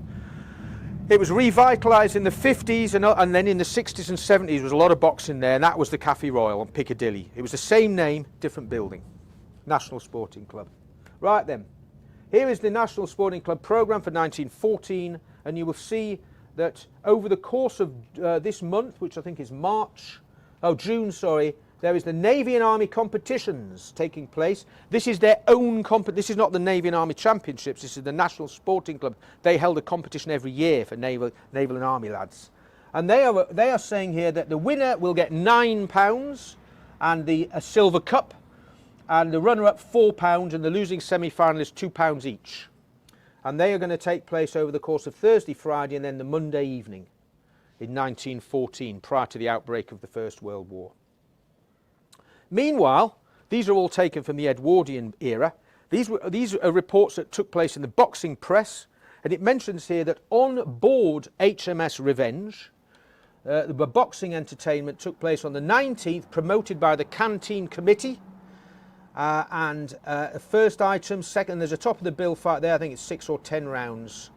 It was revitalised in the 50s, and then in the 60s and 70s there was a lot of boxing there, and that was the Café Royal on Piccadilly. It was the same name, different building. National Sporting Club. Right then, here is the National Sporting Club programme for 1914, and you will see that over the course of this month, which I think is June, sorry, there is the Navy and Army competitions taking place. This is their own this is not the Navy and Army Championships, this is the National Sporting Club. They held a competition every year for Naval and Army lads. And they are saying here that the winner will get £9 and a silver cup, and the runner-up £4, and the losing semi-finalists £2 each. And they are going to take place over the course of Thursday, Friday, and then the Monday evening in 1914, prior to the outbreak of the First World War. Meanwhile, these are all taken from the Edwardian era. These are reports that took place in the boxing press, and it mentions here that on board HMS Revenge, the boxing entertainment took place on the 19th, promoted by the Canteen Committee. First item, second, there's a top of the bill fight there, I think it's 6 or 10 rounds.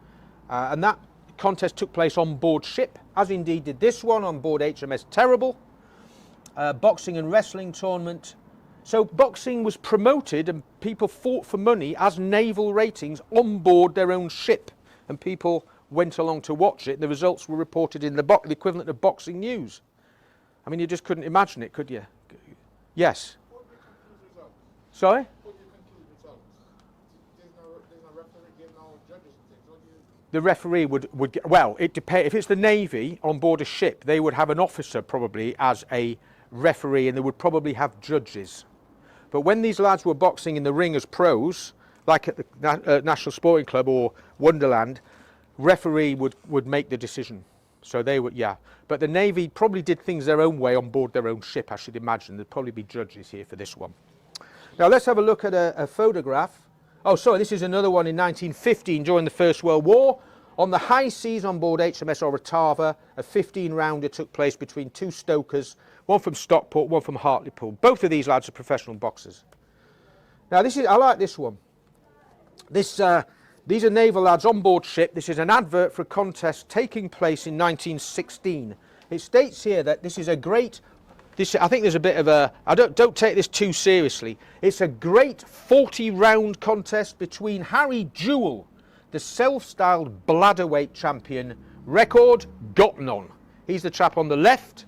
And that contest took place on board ship, as indeed did this one on board HMS Terrible. Boxing and wrestling tournament. So boxing was promoted and people fought for money as naval ratings on board their own ship. And people went along to watch it. The results were reported in the equivalent of boxing news. I mean, you just couldn't imagine it, could you? Yes? Sorry? The referee would get, well, it depends. If it's the Navy on board a ship, they would have an officer probably as a referee, and they would probably have judges. But when these lads were boxing in the ring as pros, like at the National Sporting Club or Wonderland, referee would make the decision. So they would, yeah. But the Navy probably did things their own way on board their own ship, I should imagine. There'd probably be judges here for this one. Now let's have a look at a photograph. Oh, sorry, this is another one in 1915 during the First World War. On the high seas on board HMS Orotava, a 15-rounder took place between two stokers, one from Stockport, one from Hartlepool. Both of these lads are professional boxers. Now I like this one. These are naval lads on board ship. This is an advert for a contest taking place in 1916. It states here that this is a great, I think there's a bit of a, don't take this too seriously. It's a great 40-round contest between Harry Jewell, the self-styled bladderweight champion, record got none. He's the chap on the left.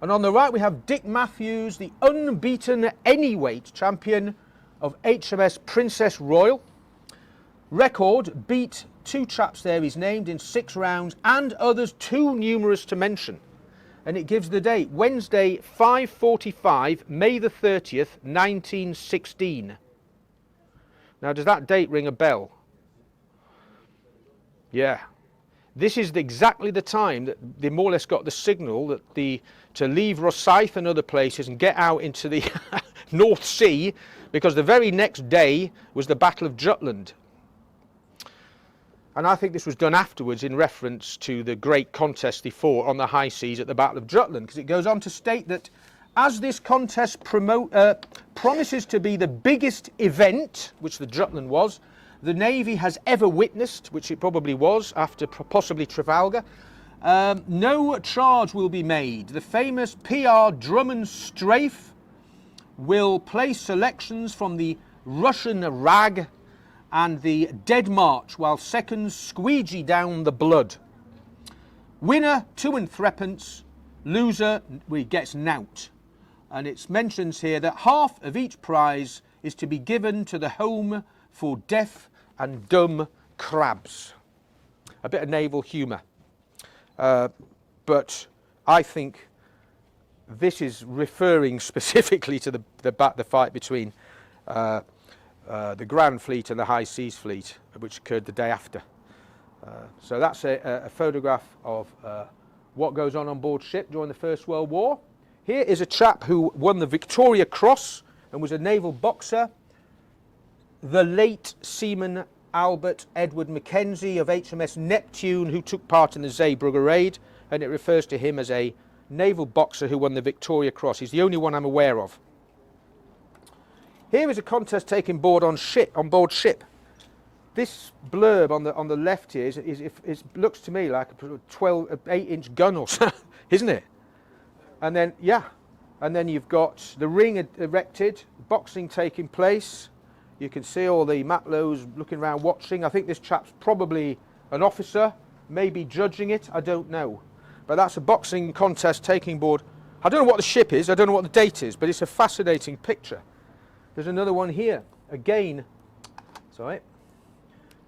And on the right we have Dick Matthews, the unbeaten anyweight champion of HMS Princess Royal. Record beat two chaps there he's named in 6 rounds and others too numerous to mention. And it gives the date, Wednesday 5:45, May the 30th, 1916. Now does that date ring a bell? Yeah. This is exactly the time that they more or less got the signal that to leave Rosyth and other places and get out into the North Sea, because the very next day was the Battle of Jutland. And I think this was done afterwards in reference to the great contest they fought on the high seas at the Battle of Jutland, because it goes on to state that as this contest promises to be the biggest event, which the Jutland was, the Navy has ever witnessed, which it probably was after possibly Trafalgar, no charge will be made. The famous PR Drummond Strafe will play selections from the Russian Rag and the Dead March, while seconds squeegee down the blood. Winner 2 and 3pence, loser gets nout. And it mentions here that half of each prize is to be given to the Home for Deaf and Dumb Crabs. A bit of naval humour. But I think this is referring specifically to the fight between the Grand Fleet and the High Seas Fleet, which occurred the day after. So that's a photograph of what goes on board ship during the First World War. Here is a chap who won the Victoria Cross and was a naval boxer, the late Seaman Albert Edward Mackenzie of HMS Neptune, who took part in the Zeebrugge raid, and it refers to him as a naval boxer who won the Victoria Cross. He's the only one I'm aware of. Here is a contest taken on board ship. This blurb on the left here is looks to me like a 8-inch gun or something, isn't it? And then you've got the ring erected, boxing taking place. You can see all the matlows looking around watching. I think this chap's probably an officer, maybe judging it, I don't know. But that's a boxing contest taking board. I don't know what the ship is, I don't know what the date is, but it's a fascinating picture. There's another one here, again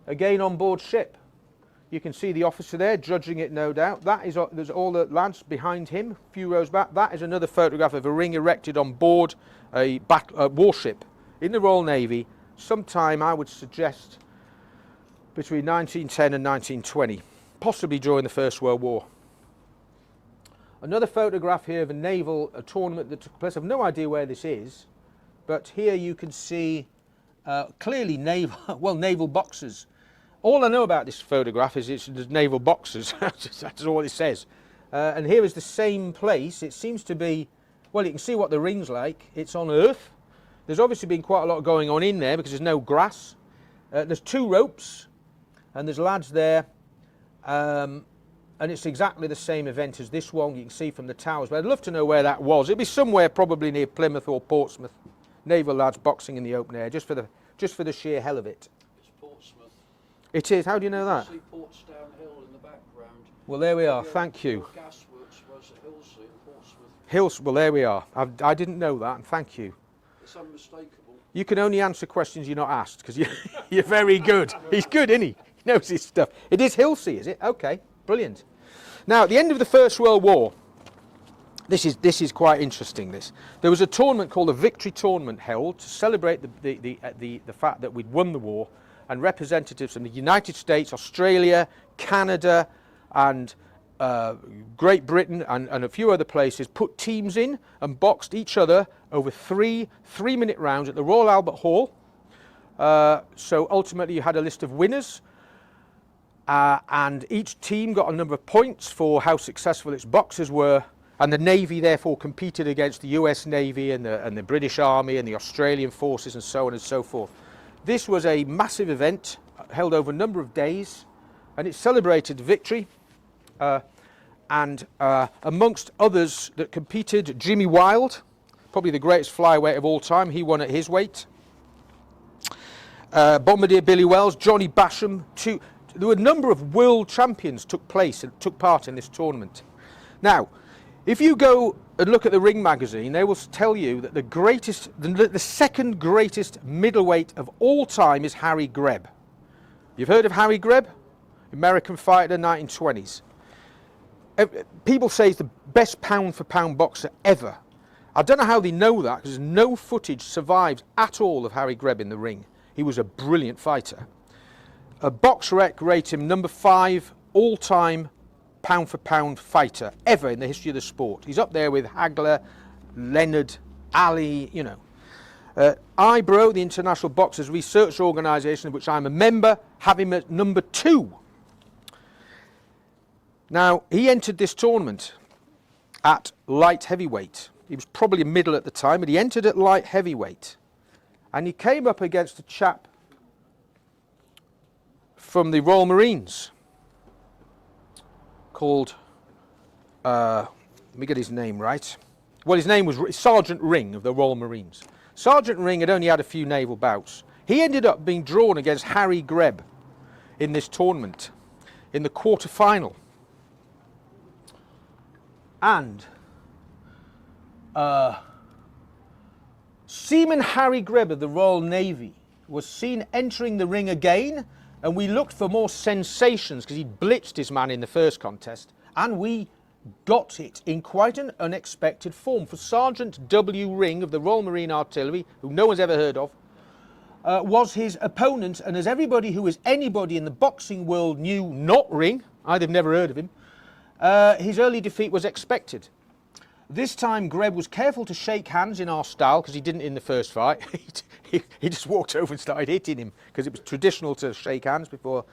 on board ship. You can see the officer there judging it, no doubt. There's all the lads behind him, a few rows back. That is another photograph of a ring erected on board a warship in the Royal Navy, sometime I would suggest between 1910 and 1920, possibly during the First World War. Another photograph here of a tournament that took place. I've no idea where this is, but here you can see clearly naval boxers. All I know about this photograph is it's naval boxers. That's all it says. And here is the same place. It seems to be, well, you can see what the ring's like. It's on Earth. There's obviously been quite a lot going on in there because there's no grass. There's 2 ropes, and there's lads there. And it's exactly the same event as this one. You can see from the towers. But I'd love to know where that was. It'd be somewhere probably near Plymouth or Portsmouth. Naval lads boxing in the open air, just for the sheer hell of it. It's Portsmouth. It is. How do you know that? You see Portsdown Hill in the background. Well, there we are. Thank you. Gasworks was at Hilsea in Portsmouth. Well, there we are. I didn't know that, and thank you. It's unmistakable. You can only answer questions you're not asked, because you're very good. He's good, isn't he? He knows his stuff. It is Hilsea, is it? Okay, brilliant. Now, at the end of the First World War, this is quite interesting. There was a tournament called the Victory Tournament held to celebrate the fact that we'd won the war, and representatives from the United States, Australia, Canada, and Great Britain and a few other places put teams in and boxed each other over 3 3-minute rounds at the Royal Albert Hall. So ultimately you had a list of winners, and each team got a number of points for how successful its boxers were, and the Navy therefore competed against the US Navy and the British Army and the Australian forces and so on and so forth. This was a massive event held over a number of days, and it celebrated victory. And amongst others that competed, Jimmy Wilde, probably the greatest flyweight of all time, he won at his weight. Bombardier Billy Wells, Johnny Basham, there were a number of world champions took part in this tournament. Now, if you go and look at the Ring magazine, they will tell you that the second greatest middleweight of all time is Harry Greb. You've heard of Harry Greb? American fighter, 1920s. People say he's the best pound-for-pound boxer ever. I don't know how they know that, because no footage survives at all of Harry Greb in the ring. He was a brilliant fighter. BoxRec rate him number 5 all-time pound-for-pound fighter ever in the history of the sport. He's up there with Hagler, Leonard, Ali, you know. IBRO, the International Boxers Research Organisation, of which I'm a member, have him at number 2. Now, he entered this tournament at light heavyweight. He was probably a middle at the time, but he entered at light heavyweight. And he came up against a chap from the Royal Marines called, let me get his name right. Well, his name was Sergeant Ring of the Royal Marines. Sergeant Ring had only had a few naval bouts. He ended up being drawn against Harry Greb in this tournament, in the quarter-final. And Seaman Harry Greb of the Royal Navy was seen entering the ring again, and we looked for more sensations because he blitzed his man in the first contest, and we got it in quite an unexpected form. For Sergeant W. Ring of the Royal Marine Artillery, who no one's ever heard of, was his opponent, and as everybody who is anybody in the boxing world knew, not Ring, I'd never heard of him, his early defeat was expected. This time Greb was careful to shake hands in our style, because he didn't in the first fight. he just walked over and started hitting him, because it was traditional to shake hands before.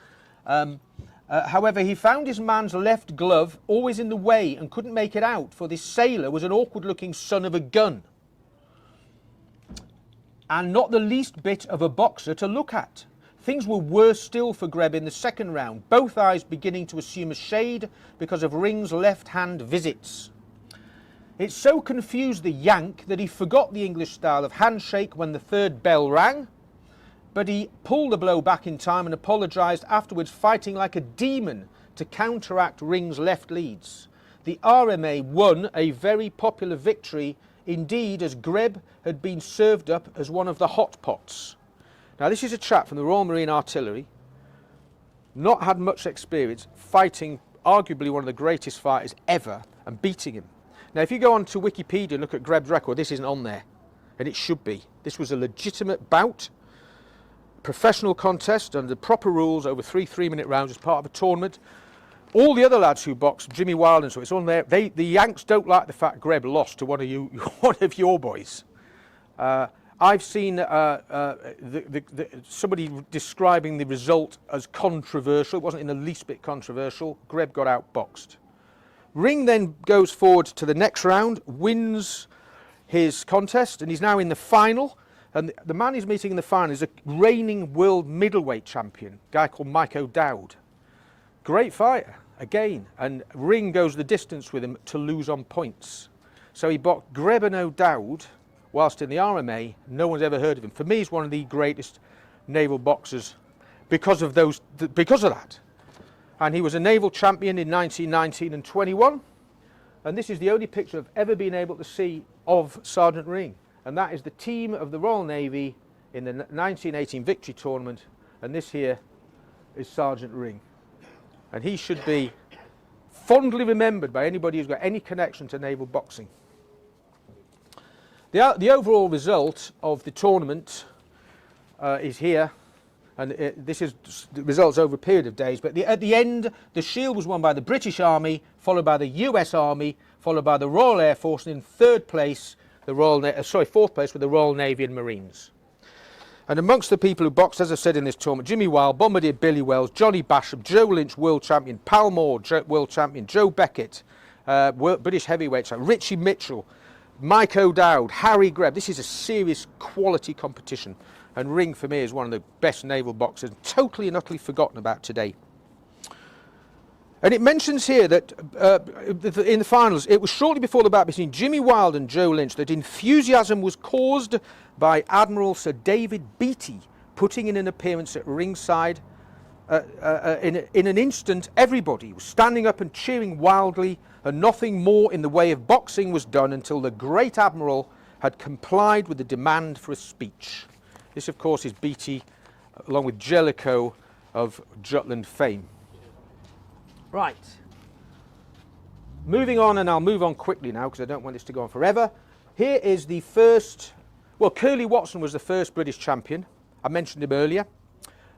However, he found his man's left glove always in the way and couldn't make it out, for this sailor was an awkward-looking son of a gun, and not the least bit of a boxer to look at. Things were worse still for Greb in the second round, both eyes beginning to assume a shade because of Ring's left-hand visits. It so confused the Yank that he forgot the English style of handshake when the third bell rang, but he pulled the blow back in time and apologised afterwards, fighting like a demon to counteract Ring's left leads. The RMA won a very popular victory indeed, as Greb had been served up as one of the hot pots. Now, this is a chap from the Royal Marine Artillery, not had much experience, fighting arguably one of the greatest fighters ever and beating him. Now, if you go on to Wikipedia and look at Greb's record, this isn't on there, and it should be. This was a legitimate bout, professional contest under the proper rules over 3 3-minute rounds as part of a tournament. All the other lads who boxed, Jimmy Wilde and so, it's on there. The Yanks don't like the fact Greb lost to one of your boys. I've seen somebody describing the result as controversial. It wasn't in the least bit controversial. Greb got outboxed. Ring then goes forward to the next round, wins his contest, and he's now in the final. And the man he's meeting in the final is a reigning world middleweight champion, a guy called Mike O'Dowd. Great fighter, again, and Ring goes the distance with him to lose on points. So he boxed Greb and O'Dowd, whilst in the RMA, no one's ever heard of him. For me, he's one of the greatest naval boxers because of that. And he was a naval champion in 1919 and 21. And this is the only picture I've ever been able to see of Sergeant Ring. And that is the team of the Royal Navy in the 1918 victory tournament. And this here is Sergeant Ring. And he should be fondly remembered by anybody who's got any connection to naval boxing. The overall result of the tournament is here. And this is the results over a period of days. But at the end, the shield was won by the British Army, followed by the US Army, followed by the Royal Air Force, and in fourth place with the Royal Navy and Marines. And amongst the people who boxed, as I said in this tournament, Jimmy Wilde, Bombardier Billy Wells, Johnny Basham, Joe Lynch, world champion, Pal Moore, world champion, Joe Beckett, British heavyweight champion, Richie Mitchell, Mike O'Dowd, Harry Greb. This is a serious quality competition. And Ring, for me, is one of the best naval boxers, totally and utterly forgotten about today. And it mentions here that in the finals, it was shortly before the bout between Jimmy Wilde and Joe Lynch that enthusiasm was caused by Admiral Sir David Beatty putting in an appearance at ringside. In an instant, everybody was standing up and cheering wildly, and nothing more in the way of boxing was done until the great Admiral had complied with the demand for a speech. This, of course, is Beatty, along with Jellicoe of Jutland fame. Right. Moving on, and I'll move on quickly now because I don't want this to go on forever. Here is the first, well, Curly Watson was the first British champion. I mentioned him earlier,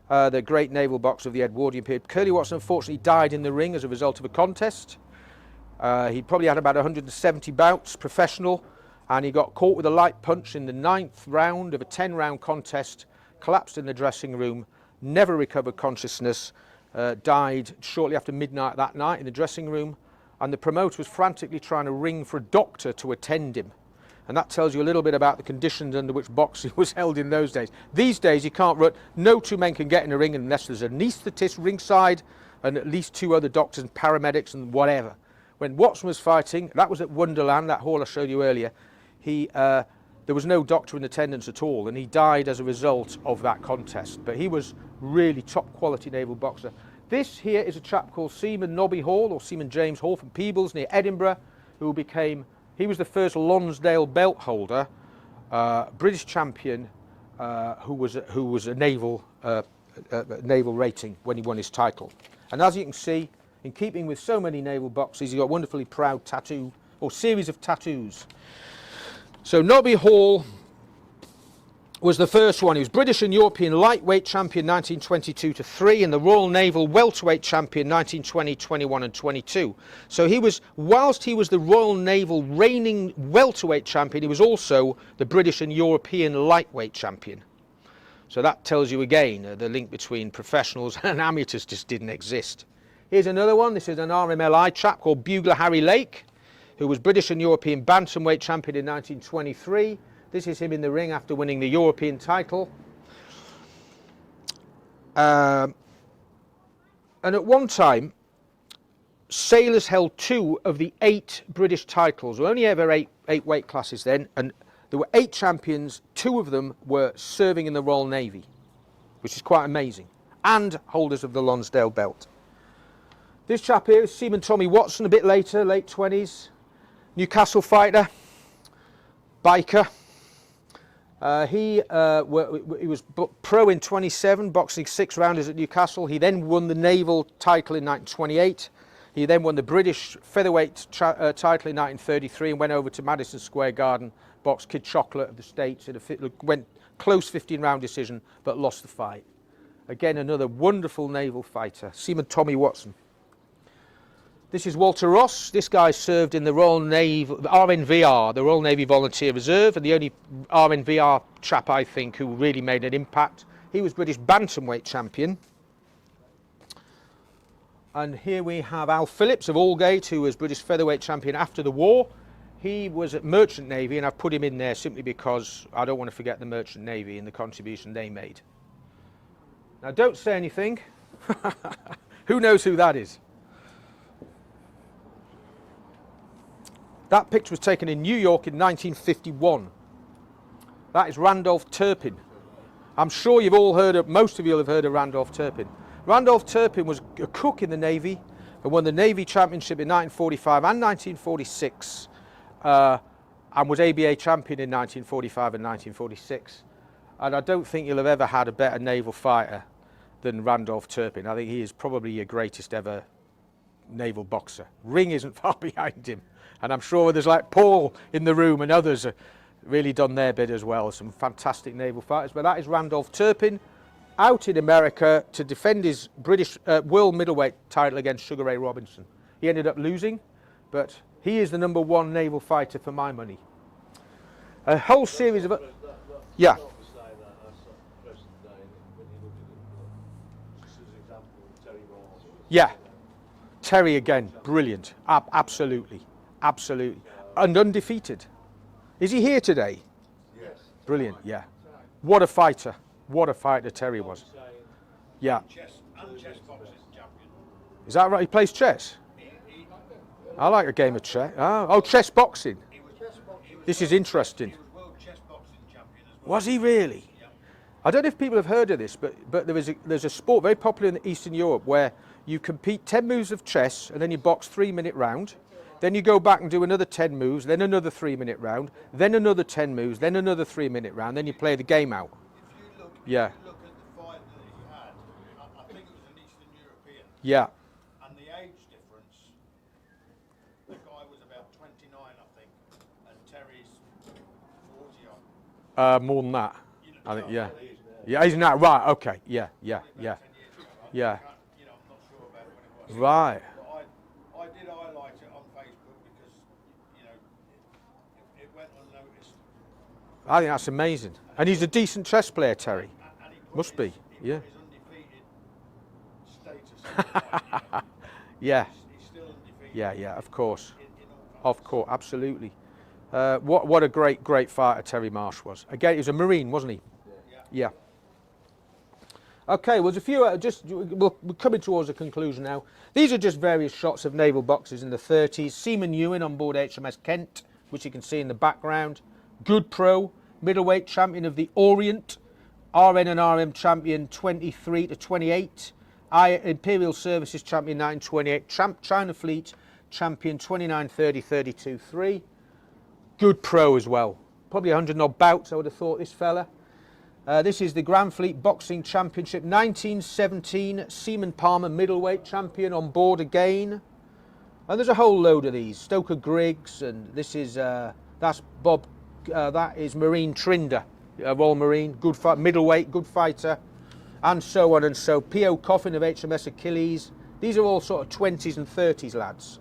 the great naval boxer of the Edwardian period. Curly Watson unfortunately died in the ring as a result of a contest. He probably had about 170 bouts, professional. and he got caught with a light punch in the 9th round of a 10-round contest, collapsed in the dressing room, never recovered consciousness, died shortly after midnight that night in the dressing room, and the promoter was frantically trying to ring for a doctor to attend him. And that tells you a little bit about the conditions under which boxing was held in those days. These days you can't run, no two men can get in a ring unless there's an anaesthetist ringside and at least 2 other doctors and paramedics and whatever. When Watson was fighting, that was at Wonderland, that hall I showed you earlier, there was no doctor in attendance at all, and he died as a result of that contest. But he was really top quality naval boxer. This here is a chap called Seaman Nobby Hall, or Seaman James Hall from Peebles near Edinburgh, who became, he was the first Lonsdale belt holder, British champion, who was a naval rating when he won his title. And as you can see, in keeping with so many naval boxers, he's got a wonderfully proud tattoo, or series of tattoos. So Nobby Hall was the first one. He was British and European lightweight champion 1922-3 and the Royal Naval welterweight champion 1920, 21 and 22. So he was, whilst he was the Royal Naval reigning welterweight champion, he was also the British and European lightweight champion. So that tells you again the link between professionals and amateurs just didn't exist. Here's another one. This is an RMLI chap called Bugler Harry Lake, who was British and European bantamweight champion in 1923. This is him in the ring after winning the European title. And at one time, sailors held 2 of the 8 British titles. There were only ever 8 weight classes then, and there were 8 champions. 2 of them were serving in the Royal Navy, which is quite amazing, and holders of the Lonsdale belt. This chap here is Seaman Tommy Watson, a bit later, late 20s, Newcastle fighter, biker. He was pro in 27, boxing 6 rounders at Newcastle. He then won the naval title in 1928. He then won the British featherweight title in 1933 and went over to Madison Square Garden, boxed Kid Chocolate of the States. Went close 15-round decision, but lost the fight. Again, another wonderful naval fighter, Seaman Tommy Watson. This is Walter Ross. This guy served in the Royal Navy, RNVR, the Royal Navy Volunteer Reserve, and the only RNVR chap, I think, who really made an impact. He was British bantamweight champion. And here we have Al Phillips of Aldgate, who was British featherweight champion after the war. He was at Merchant Navy, and I've put him in there simply because I don't want to forget the Merchant Navy and the contribution they made. Now, don't say anything. Who knows who that is? That picture was taken in New York in 1951. That is Randolph Turpin. I'm sure you've all heard of, most of you have heard of Randolph Turpin. Randolph Turpin was a cook in the Navy and won the Navy Championship in 1945 and 1946 and was ABA champion in 1945 and 1946. And I don't think you'll have ever had a better naval fighter than Randolph Turpin. I think he is probably your greatest ever naval boxer. Ring isn't far behind him. And I'm sure there's like Paul in the room and others have really done their bit as well. Some fantastic naval fighters. But that is Randolph Turpin out in America to defend his British world middleweight title against Sugar Ray Robinson. He ended up losing, but he is the #1 naval fighter for my money. A whole series of... Yeah. Yeah. Terry again, brilliant. Absolutely. Absolutely. And undefeated. Is he here today? Yes. Brilliant, yeah. What a fighter. What a fighter Terry was. Yeah. Chess boxing champion. Is that right? He plays chess? I like a game of chess. Oh, chess boxing. This is interesting. He was world chess boxing champion as well. Was he really? Yeah. I don't know if people have heard of this, but there's a sport very popular in Eastern Europe where you compete 10 moves of chess and then you box 3-minute round. Then you go back and do another 10 moves, then another 3-minute round, then another 10 moves, then another 3-minute round, then you play the game out. If you look, Yeah. if you look at the fight that he had, I think it was an Eastern European, Yeah. and the age difference, the guy was about 29, I think, and Terry's 40 odd. More than that. You know, I think, yeah. he is now. Yeah, isn't that right? Okay, yeah. About 10 years ago. Yeah. You know, I'm not sure about when it was. Right. But I did highlight it on Facebook because, you know, it went on unnoticed. I think that's amazing. And he's a decent chess player, Terry. And he put Must be, he yeah. put his undefeated status on. Yeah, He's still undefeated. yeah, of course. In all Of course, absolutely. What a great fighter Terry Marsh was. Again, he was a Marine, wasn't he? Yeah. Okay, well, there's a few, we're coming towards a conclusion now. These are just various shots of naval boxes in the 30s. Seaman Ewan on board HMS Kent, which you can see in the background. Good pro, middleweight champion of the Orient, RN and RM champion 23 to 28. Imperial Services champion 1928. China Fleet champion 29 30 32 3. Good pro as well. Probably 100 odd bouts, I would have thought, this fella. This is the Grand Fleet Boxing Championship 1917. Seaman Palmer middleweight champion on board again. And there's a whole load of these. Stoker Griggs, and this is that's Bob. That is Marine Trinder, Royal Marine, good fight, middleweight, good fighter, and so on and so. P.O. Coffin of HMS Achilles. These are all sort of 20s and 30s lads.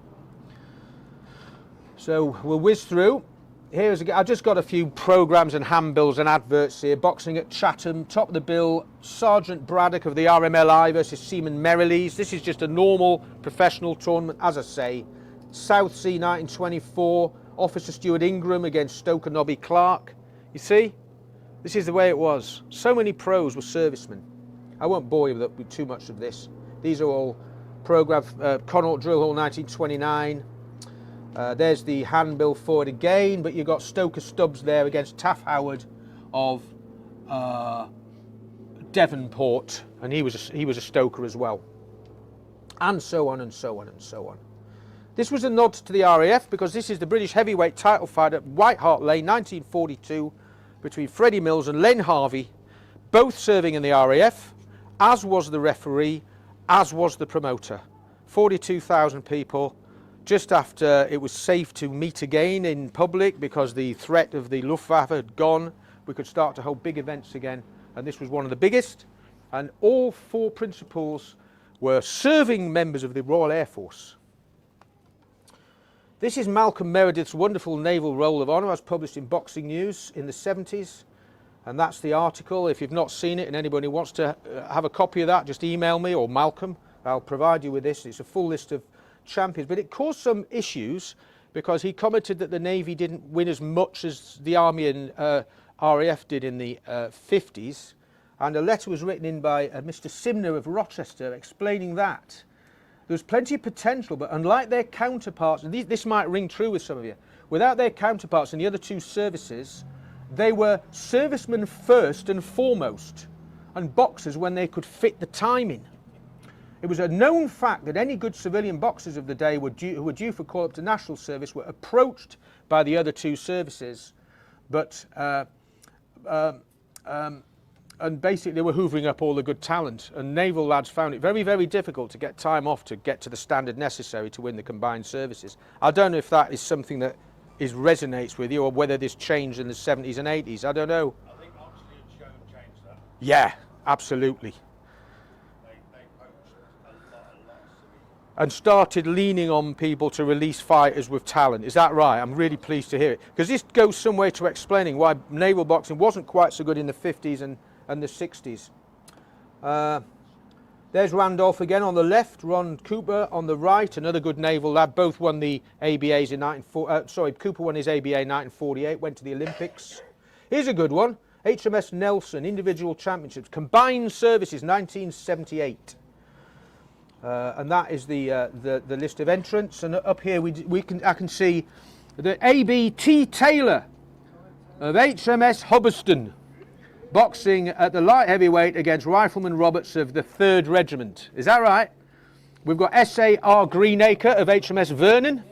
So we'll whiz through. I've just got a few programmes and handbills and adverts here. Boxing at Chatham, top of the bill, Sergeant Braddock of the RMLI versus Seaman Merrilees. This is just a normal professional tournament, as I say. Southsea 1924, Officer Stuart Ingram against Stoker Nobby Clark. You see, this is the way it was. So many pros were servicemen. I won't bore you with too much of this. These are all programmes, Connaught Drill Hall 1929. There's the handbill for it again, but you've got Stoker Stubbs there against Taff Howard of Devonport, and he was a Stoker as well, and so on and so on and so on. This was a nod to the RAF because this is the British heavyweight title fight at White Hart Lane 1942 between Freddie Mills and Len Harvey, both serving in the RAF, as was the referee, as was the promoter. 42,000 people. Just after it was safe to meet again in public because the threat of the Luftwaffe had gone, we could start to hold big events again, and this was one of the biggest. And all four principals were serving members of the Royal Air Force. This is Malcolm Meredith's wonderful Naval Roll of Honour, as published in Boxing News in the 70s, and that's the article. If you've not seen it and anybody wants to have a copy of that, just email me or Malcolm. I'll provide you with this. It's a full list of champions, but it caused some issues because he commented that the Navy didn't win as much as the Army and RAF did in the 50s, and a letter was written in by Mr. Simner of Rochester explaining that there was plenty of potential, but unlike their counterparts, and this might ring true with some of you, without their counterparts in the other two services, they were servicemen first and foremost, and boxers when they could fit the time in. It was a known fact that any good civilian boxers of the day who were due for call up to national service were approached by the other two services, but and basically they were hoovering up all the good talent, and naval lads found it very, very difficult to get time off to get to the standard necessary to win the combined services. I don't know if that is something that resonates with you, or whether this changed in the 70s and 80s. I don't know. I think Oxley and Joan changed that. Yeah, absolutely. And started leaning on people to release fighters with talent. Is that right? I'm really pleased to hear it. Because this goes some way to explaining why naval boxing wasn't quite so good in the 50s and the 60s. There's Randolph again on the left, Ron Cooper on the right, another good naval lad. Both won the ABAs in 1940. Cooper won his ABA in 1948, went to the Olympics. Here's a good one. HMS Nelson, individual championships, combined services, 1978. And that is the list of entrants. And up here I can see the ABT Taylor of HMS Hubberston, boxing at the light heavyweight against Rifleman Roberts of the 3rd Regiment. Is that right? We've got S.A.R. Greenacre of HMS Vernon.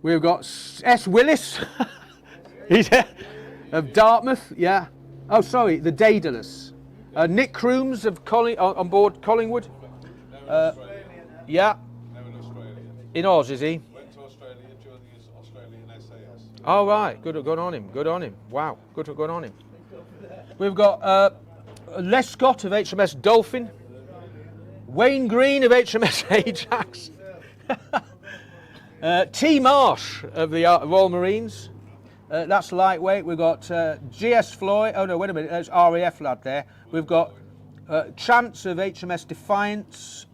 We've got S. Willis he's of Dartmouth. Yeah. Oh, sorry, the Daedalus. Nick Crooms of on board Collingwood. Yeah. Now in Australia. In Oz, is he? Went to Australia, joining his Australian SAS. Oh, right. Good on him. Good on him. Wow. Good on him. We've got Les Scott of HMS Dolphin. Wayne Green of HMS Ajax. T Marsh of the Royal Marines. That's lightweight. We've got GS Floyd. Oh no, wait a minute. There's RAF lad there. We've got Chance of HMS Defiance.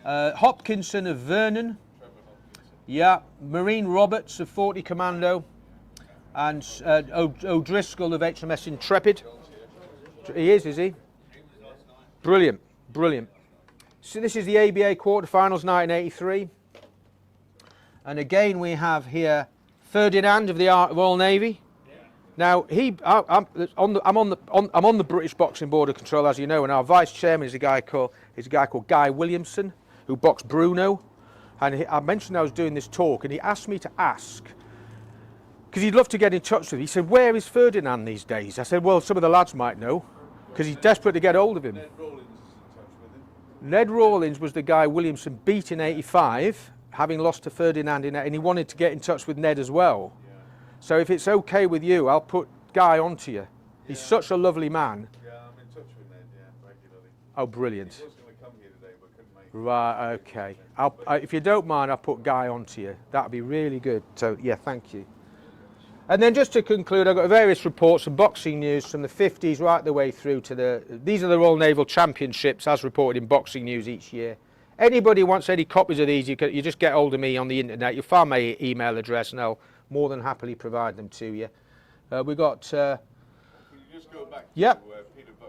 Hopkinson of Vernon. Yeah. Marine Roberts of 40 Commando. And O'Driscoll of HMS Intrepid. He is he? Brilliant, brilliant. So this is the ABA quarterfinals 1983. And again we have here Ferdinand of the Royal Navy. Now I'm on the British Boxing Board of Control, as you know, and our vice chairman is a guy called Guy Williamson, who boxed Bruno. And I mentioned I was doing this talk, and he asked me to ask, because he'd love to get in touch with me. He said, "Where is Ferdinand these days?" I said, "Well, some of the lads might know, because he's desperate to get hold of him." Ned Rawlins is in touch with him. Ned Rawlins was the guy Williamson beat in '85, having lost to Ferdinand in that, and he wanted to get in touch with Ned as well. Yeah. So if it's okay with you, I'll put Guy onto you. He's such a lovely man. Yeah, I'm in touch with Ned, yeah, regularly. Oh, brilliant. He was going to come here today, but couldn't make it. Right, okay. If you don't mind, I'll put Guy onto you. That'd be really good. So, yeah, thank you. And then just to conclude, I've got various reports and boxing news from the 50s right the way through to these are the Royal Naval Championships as reported in Boxing News each year. Anybody wants any copies of these, you just get hold of me on the internet. You'll find my email address and I'll more than happily provide them to you. We've got... Can you just go back to Yep. Peter Bose?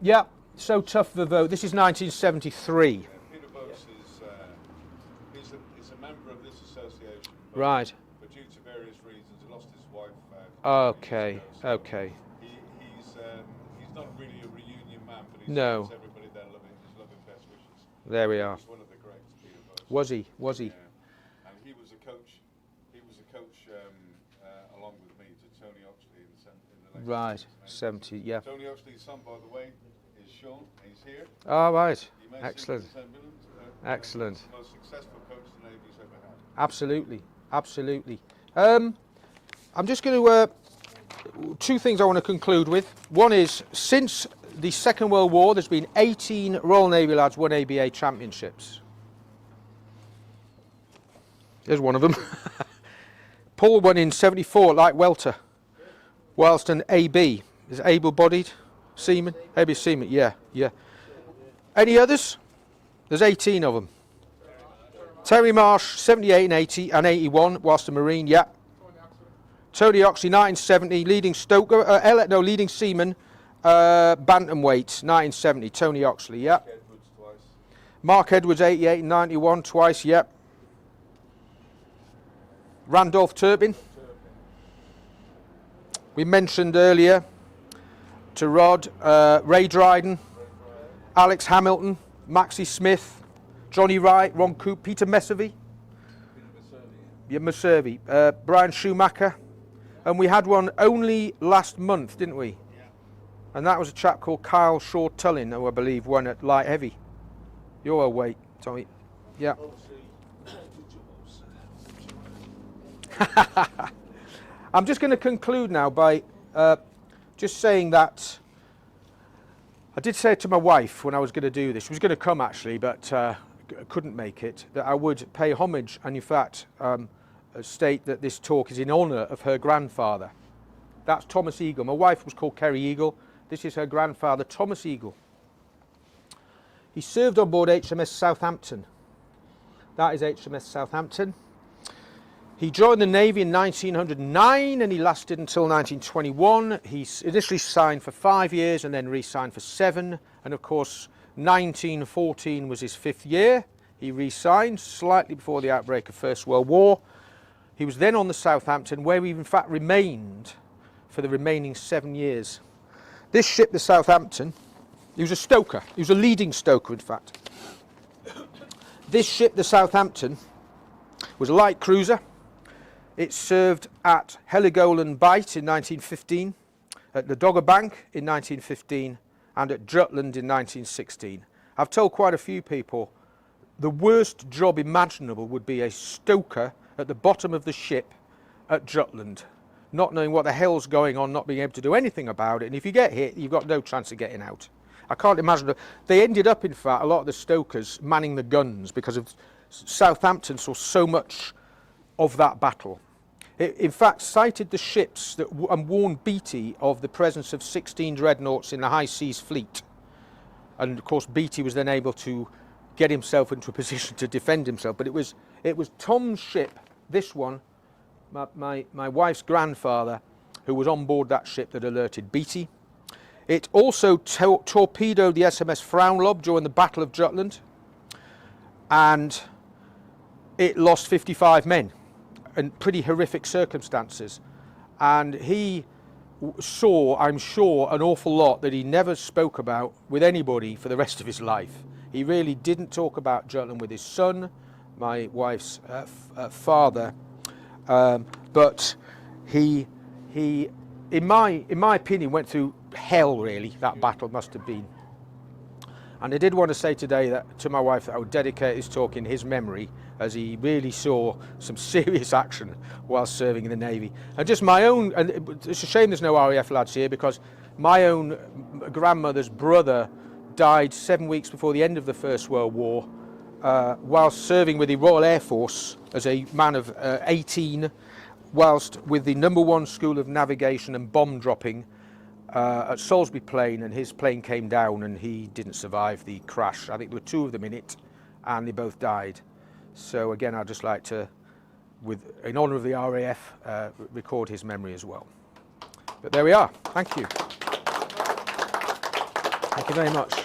Yeah, So Tough for Vote. This is 1973. Peter Bose is a member of this association. But Right. But due to various reasons, he lost his wife. Okay, so okay. He's not really a reunion man, but he No. sends everybody their loving best wishes. There we are. He's one of the greats, Peter Bose. Was he? Was he? Yeah. And he was a coach. He was a coach along with me to Tony Oxley in the late Right, 70s. 70, yeah. Tony Oxley's son, by the way, is Sean. He's here. Oh, right. He may Excellent. seem resemblance, Excellent. He's the most successful coach the Navy's ever had. Absolutely, absolutely. I'm just going to, two things I want to conclude with. One is, since the Second World War, there's been 18 Royal Navy lads won ABA championships. There's one of them. Paul won in 74, like welter, whilst an AB is able-bodied seaman. AB seaman, yeah, yeah. Any others? There's 18 of them. Terry Marsh, 78 and 80 and 81, whilst a Marine, yeah. Tony Oxley, 1970, leading stoker, leading seaman, bantamweight, 1970. Tony Oxley, yeah. Edwards twice. Mark Edwards, 88 and 91, twice, yeah. Randolph Turpin. We mentioned earlier to Rod, Ray Dryden, Alex Hamilton, Maxie Smith, Johnny Wright, Ron Coop, Peter Messervy, yeah, Messervy, Brian Schumacher, and we had one only last month, didn't we? Yeah. And that was a chap called Kyle Shaw-Tullin, who I believe won at light heavy. Your weight, Tommy. Yeah. I'm just going to conclude now by just saying that I did say to my wife when I was going to do this, she was going to come actually, but couldn't make it, that I would pay homage and in fact state that this talk is in honour of her grandfather. That's Thomas Eagle. My wife was called Kerry Eagle. This is her grandfather, Thomas Eagle. He served on board HMS Southampton. That is HMS Southampton. He joined the Navy in 1909 and he lasted until 1921. He initially signed for 5 years and then re-signed for 7. And of course, 1914 was his 5th year. He re-signed slightly before the outbreak of First World War. He was then on the Southampton, where he in fact remained for the remaining 7 years. This ship, the Southampton, he was a stoker. He was a leading stoker, in fact. This ship, the Southampton, was a light cruiser. It served at Heligoland Bight in 1915, at the Dogger Bank in 1915, and at Jutland in 1916. I've told quite a few people the worst job imaginable would be a stoker at the bottom of the ship at Jutland, not knowing what the hell's going on, not being able to do anything about it, and if you get hit, you've got no chance of getting out. I can't imagine. They ended up, in fact, a lot of the stokers manning the guns because of Southampton saw so much of that battle. It, in fact, cited the ships that and warned Beatty of the presence of 16 dreadnoughts in the high seas fleet. And of course, Beatty was then able to get himself into a position to defend himself. But it was Tom's ship, this one, my wife's grandfather, who was on board that ship, that alerted Beatty. It also torpedoed the SMS Frownlob during the Battle of Jutland, and it lost 55 men in pretty horrific circumstances. And he saw, I'm sure, an awful lot that he never spoke about with anybody for the rest of his life. He really didn't talk about Jutland with his son, my wife's father, but he in my opinion went through hell, really. That battle must have been. And I did want to say today that to my wife that I would dedicate this talk in his memory, as he really saw some serious action while serving in the Navy. And just my own, and it's a shame there's no RAF lads here, because my own grandmother's brother died 7 weeks before the end of the First World War, while serving with the Royal Air Force as a man of 18, whilst with the #1 School of Navigation and Bomb Dropping at Salisbury Plain, and his plane came down and he didn't survive the crash. I think there were 2 of them in it, and they both died. So again, I'd just like to, in honour of the RAF, record his memory as well. But there we are. Thank you. Thank you very much.